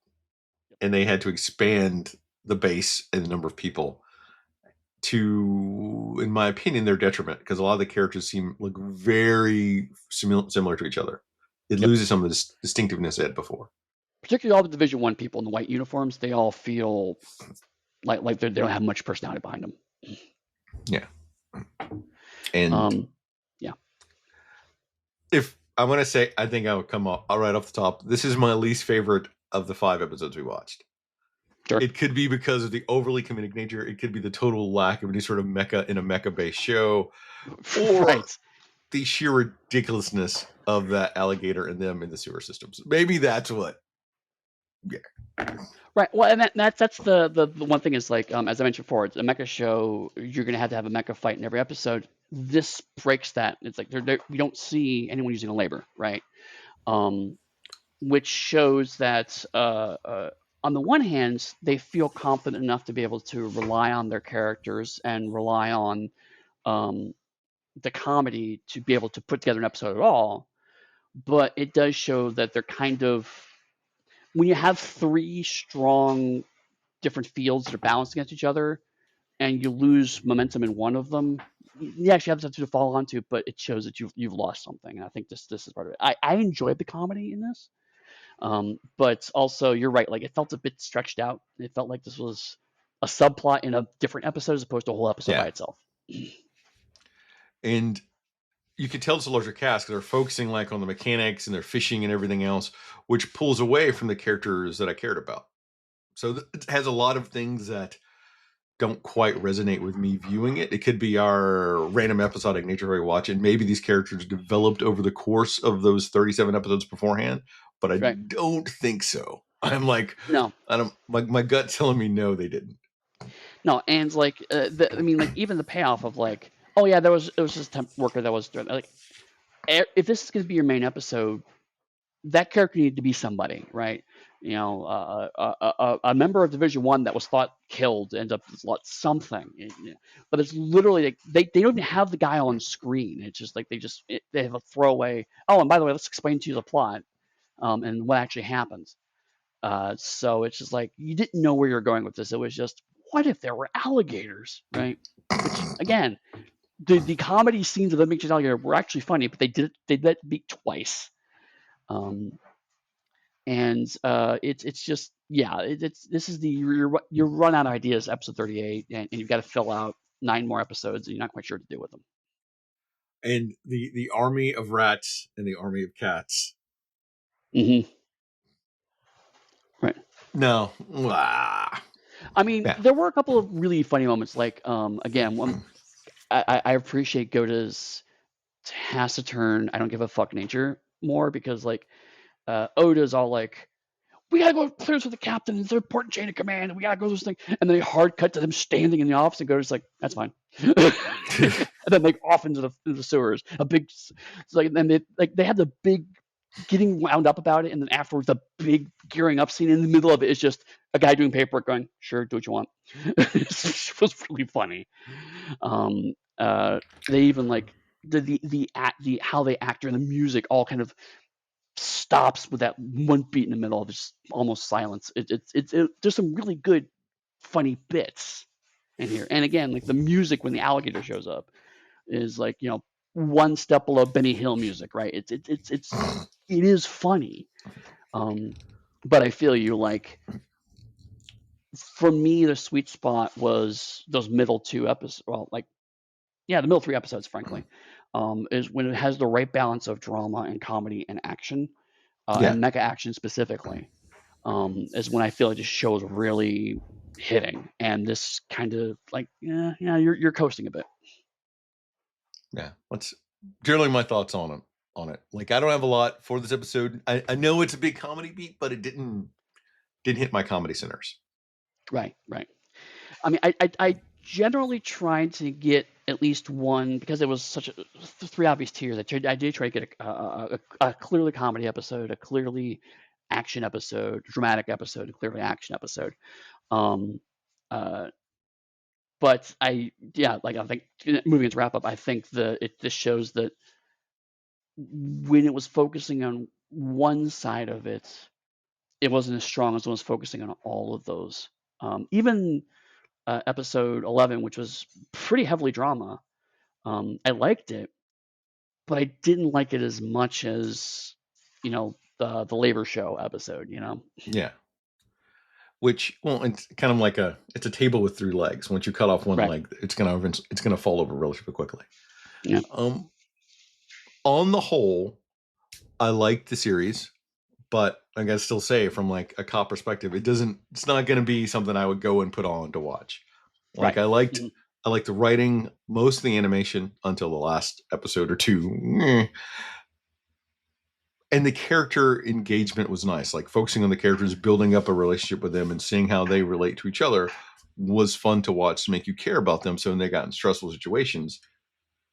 and they had to expand the base and the number of people to, in my opinion, their detriment, because a lot of the characters look very similar to each other. It loses some of the distinctiveness it had before. Particularly all the Division 1 people in the white uniforms, they all feel like they don't have much personality behind them. Yeah. And yeah. If I'm going to say, I think I would come up right off the top. This is my least favorite of the 5 episodes we watched. Sure. It could be because of the overly comedic nature. It could be the total lack of any sort of mecha in a mecha-based show, or the sheer ridiculousness of that alligator and them in the sewer systems. Maybe that's what. Yeah. Right. Well, and that's the one thing is like, as I mentioned before, it's a mecha show. You're going to have a mecha fight in every episode. This breaks that. It's like we don't see anyone using a labor, right? Which shows that on the one hand, they feel confident enough to be able to rely on their characters and rely on the comedy to be able to put together an episode at all. But it does show that they're kind of, when you have 3 strong different fields that are balanced against each other and you lose momentum in one of them, you actually have something to fall onto, but it shows that you've lost something. And I think this is part of it. I enjoyed the comedy in this. But also, you're right. Like, it felt a bit stretched out. It felt like this was a subplot in a different episode as opposed to a whole episode by itself. And you can tell it's a larger cast because they're focusing like on the mechanics and their fishing and everything else, which pulls away from the characters that I cared about. So it has a lot of things that don't quite resonate with me viewing it. It could be our random episodic nature we watch, and maybe these characters developed over the course of those 37 episodes beforehand, but I don't think so. I'm like, no, I don't. My gut telling me no, they didn't. No, and like, I mean, like, even the payoff of like, oh yeah, it was just a temp worker that was like, if this is going to be your main episode, that character needed to be somebody, right? You know, a member of Division 1 that was thought killed ends up something, but it's literally like they don't even have the guy on screen. It's just like they have a throwaway. Oh, and by the way, let's explain to you the plot and what actually happens. So it's just like you didn't know where you're going with this. It was just, what if there were alligators, right? Which again, the comedy scenes of them being chased alligator were actually funny, but they let it beat twice. Um, and it's just, yeah, it's this is the you're run out of ideas, episode 38, and you've got to fill out 9 more episodes, and you're not quite sure what to do with them. And the army of rats and the army of cats. Mm-hmm. Right. No. I mean, Yeah. there were a couple of really funny moments, like again, I appreciate Goda's taciturn, I don't give a fuck nature more, because like Oda's all like, we gotta go clear this with the captain. It's an important chain of command, and we gotta go this thing. And then they hard cut to them standing in the office, and goes like, "That's fine." And then like off into the sewers. A big, it's like, and they had the big getting wound up about it, and then afterwards the big gearing up scene in the middle of it is just a guy doing paperwork going, "Sure, do what you want." It was really funny. Um, they even like the how they act during the music all kind of stops with that one beat in the middle of just almost silence. There's some really good funny bits in here. And again, like the music when the alligator shows up is like, one step below Benny Hill music, right? It is funny. But I feel you, like, for me the sweet spot was those middle 2 episodes. Well, like, yeah, the middle 3 episodes, frankly, is when it has the right balance of drama and comedy and action, Yeah. and mecha action specifically, is when I feel like the show is really hitting. And this kind of like, yeah, you're coasting a bit. Yeah. That's generally my thoughts on it. Like, I don't have a lot for this episode. I know it's a big comedy beat, but it didn't hit my comedy centers. Right. I mean, I generally tried to get at least one, because it was such a 3 obvious tiers. I did try to get a clearly comedy episode, a clearly action episode, dramatic episode, a clearly action episode. Um, uh, but like, I think, moving into wrap up, I think this shows that when it was focusing on one side of it, it wasn't as strong as it was focusing on all of those. Even episode 11, which was pretty heavily drama, I liked it, but I didn't like it as much as, the labor show episode. Yeah. Which, well, it's kind of like it's a table with 3 legs. Once you cut off one Right. leg, it's gonna fall over relatively quickly. Yeah. On the whole, I like the series, but I gotta still say, from like a cop perspective, it's not gonna be something I would go and put on to watch. Like, Right. I liked the writing, most of the animation until the last episode or 2. And the character engagement was nice. Like, focusing on the characters, building up a relationship with them, and seeing how they relate to each other was fun to watch, to make you care about them. So when they got in stressful situations,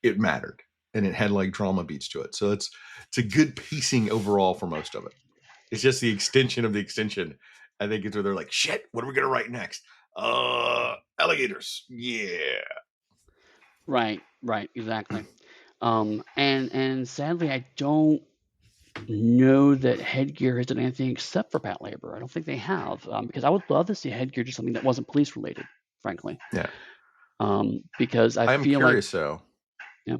it mattered, and it had like drama beats to it. So it's a good pacing overall for most of it. It's just the extension of the extension. I think it's where they're like, shit, what are we gonna write next? Alligators. Yeah. Right. Exactly. And sadly, I don't know that Headgear has done anything except for Patlabor. I don't think they have, because I would love to see Headgear do something that wasn't police related, frankly. Yeah. Because I I'm feel like, curious though. yeah.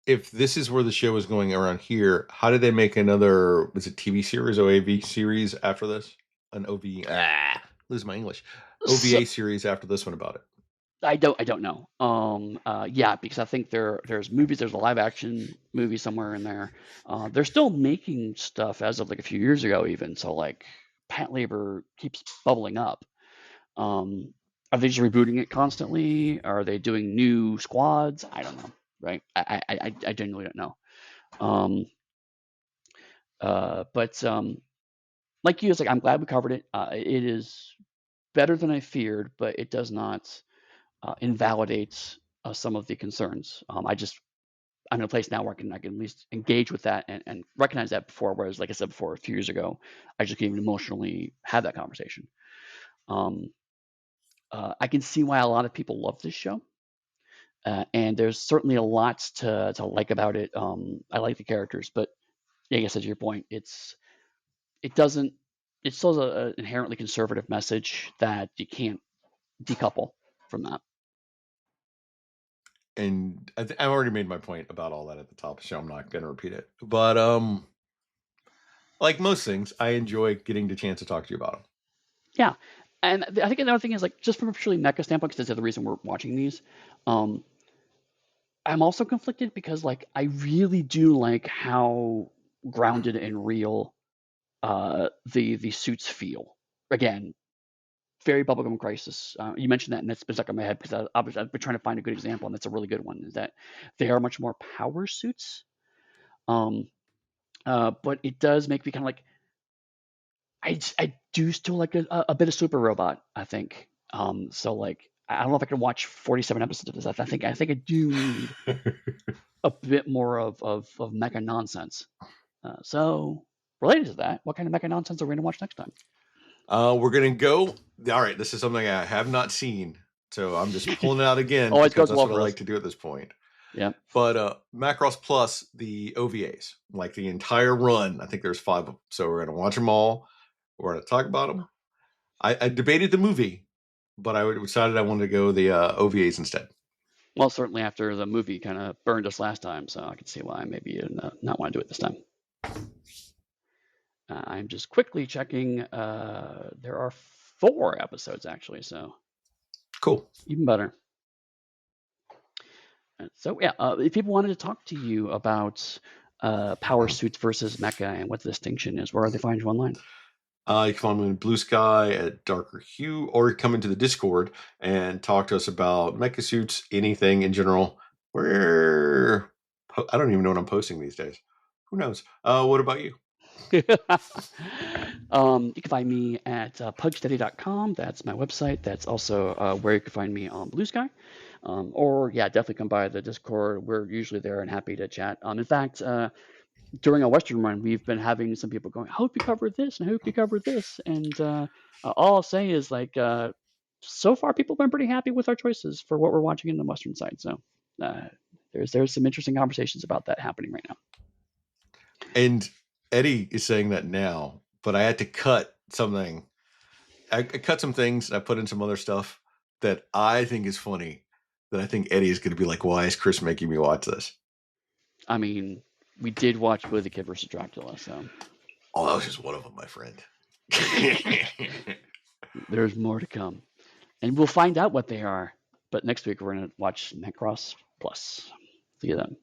If this is where the show is going around here, how did they make another, was it TV series, OAV series after this? An OV, lose my English. So, OVA series after this one about it. I don't know. Yeah, because I think there's movies. There's a live action movie somewhere in there. They're still making stuff as of like a few years ago, even. So like, Patlabor keeps bubbling up. Are they just rebooting it constantly? Are they doing new squads? I don't know. Right? I genuinely don't know. Um, but like you, it's like, I'm glad we covered it. It is better than I feared, but it does not invalidate some of the concerns. I'm in a place now where I can at least engage with that and recognize that before. Whereas, like I said before, a few years ago, I just couldn't even emotionally have that conversation. Um, I can see why a lot of people love this show, and there's certainly a lot to like about it. I like the characters, but yeah, I guess, to your point, it doesn't. it still has an inherently conservative message that you can't decouple from that. And I already made my point about all that at the top of the show. I'm not going to repeat it. But like most things, I enjoy getting the chance to talk to you about them. Yeah. And I think another thing is, like, just from a purely mecha standpoint, because that's the other reason we're watching these, I'm also conflicted because, like, I really do like how grounded and real the suits feel. Again, very bubblegum crisis. You mentioned that, and that's been stuck in my head because I've been trying to find a good example, and that's a really good one. Is that they are much more power suits, but it does make me kind of like, I do still like a bit of Super Robot, I think. So like, I don't know if I can watch 47 episodes of this. I think I do need a bit more of mecha nonsense. So related to that, what kind of mecha nonsense are we going to watch next time? We're going to go. All right, this is something I have not seen, so I'm just pulling it out again Always because goes that's well what I for us. like to do at this point. Yeah. But Macross Plus, the OVAs, like the entire run, I think there's 5 of them. So we're going to watch them all. We're going to talk about them. I debated the movie, but I decided I wanted to go the OVAs instead. Well, certainly after the movie kind of burned us last time, so I can see why maybe you not want to do it this time. I'm just quickly checking. There are 4 episodes actually, so cool, even better. So yeah, if people wanted to talk to you about power suits versus mecha and what the distinction is, where are they find you online? You can find me in Blue Sky at Darker Hue, or come into the Discord and talk to us about mecha suits, anything in general. I don't even know what I'm posting these days. Who knows? What about you? You can find me at pugsteady.com. That's my website. That's also where you can find me on Blue Sky. Or yeah, definitely come by the Discord. We're usually there and happy to chat. In fact, during a Western run, we've been having some people going, "I hope you covered this, and I hope you covered this." And all I'll say is, like, so far people have been pretty happy with our choices for what we're watching in the Western side. So there's some interesting conversations about that happening right now. And Eddy is saying that now, but I had to cut something. I cut some things. And I put in some other stuff that I think is funny. That I think Eddy is going to be like, "Why is Chris making me watch this?" I mean, we did watch Billy the Kid versus Dracula, so. Oh, that was just one of them, my friend. There's more to come. And we'll find out what they are. But next week, we're going to watch Macross Plus. See you then.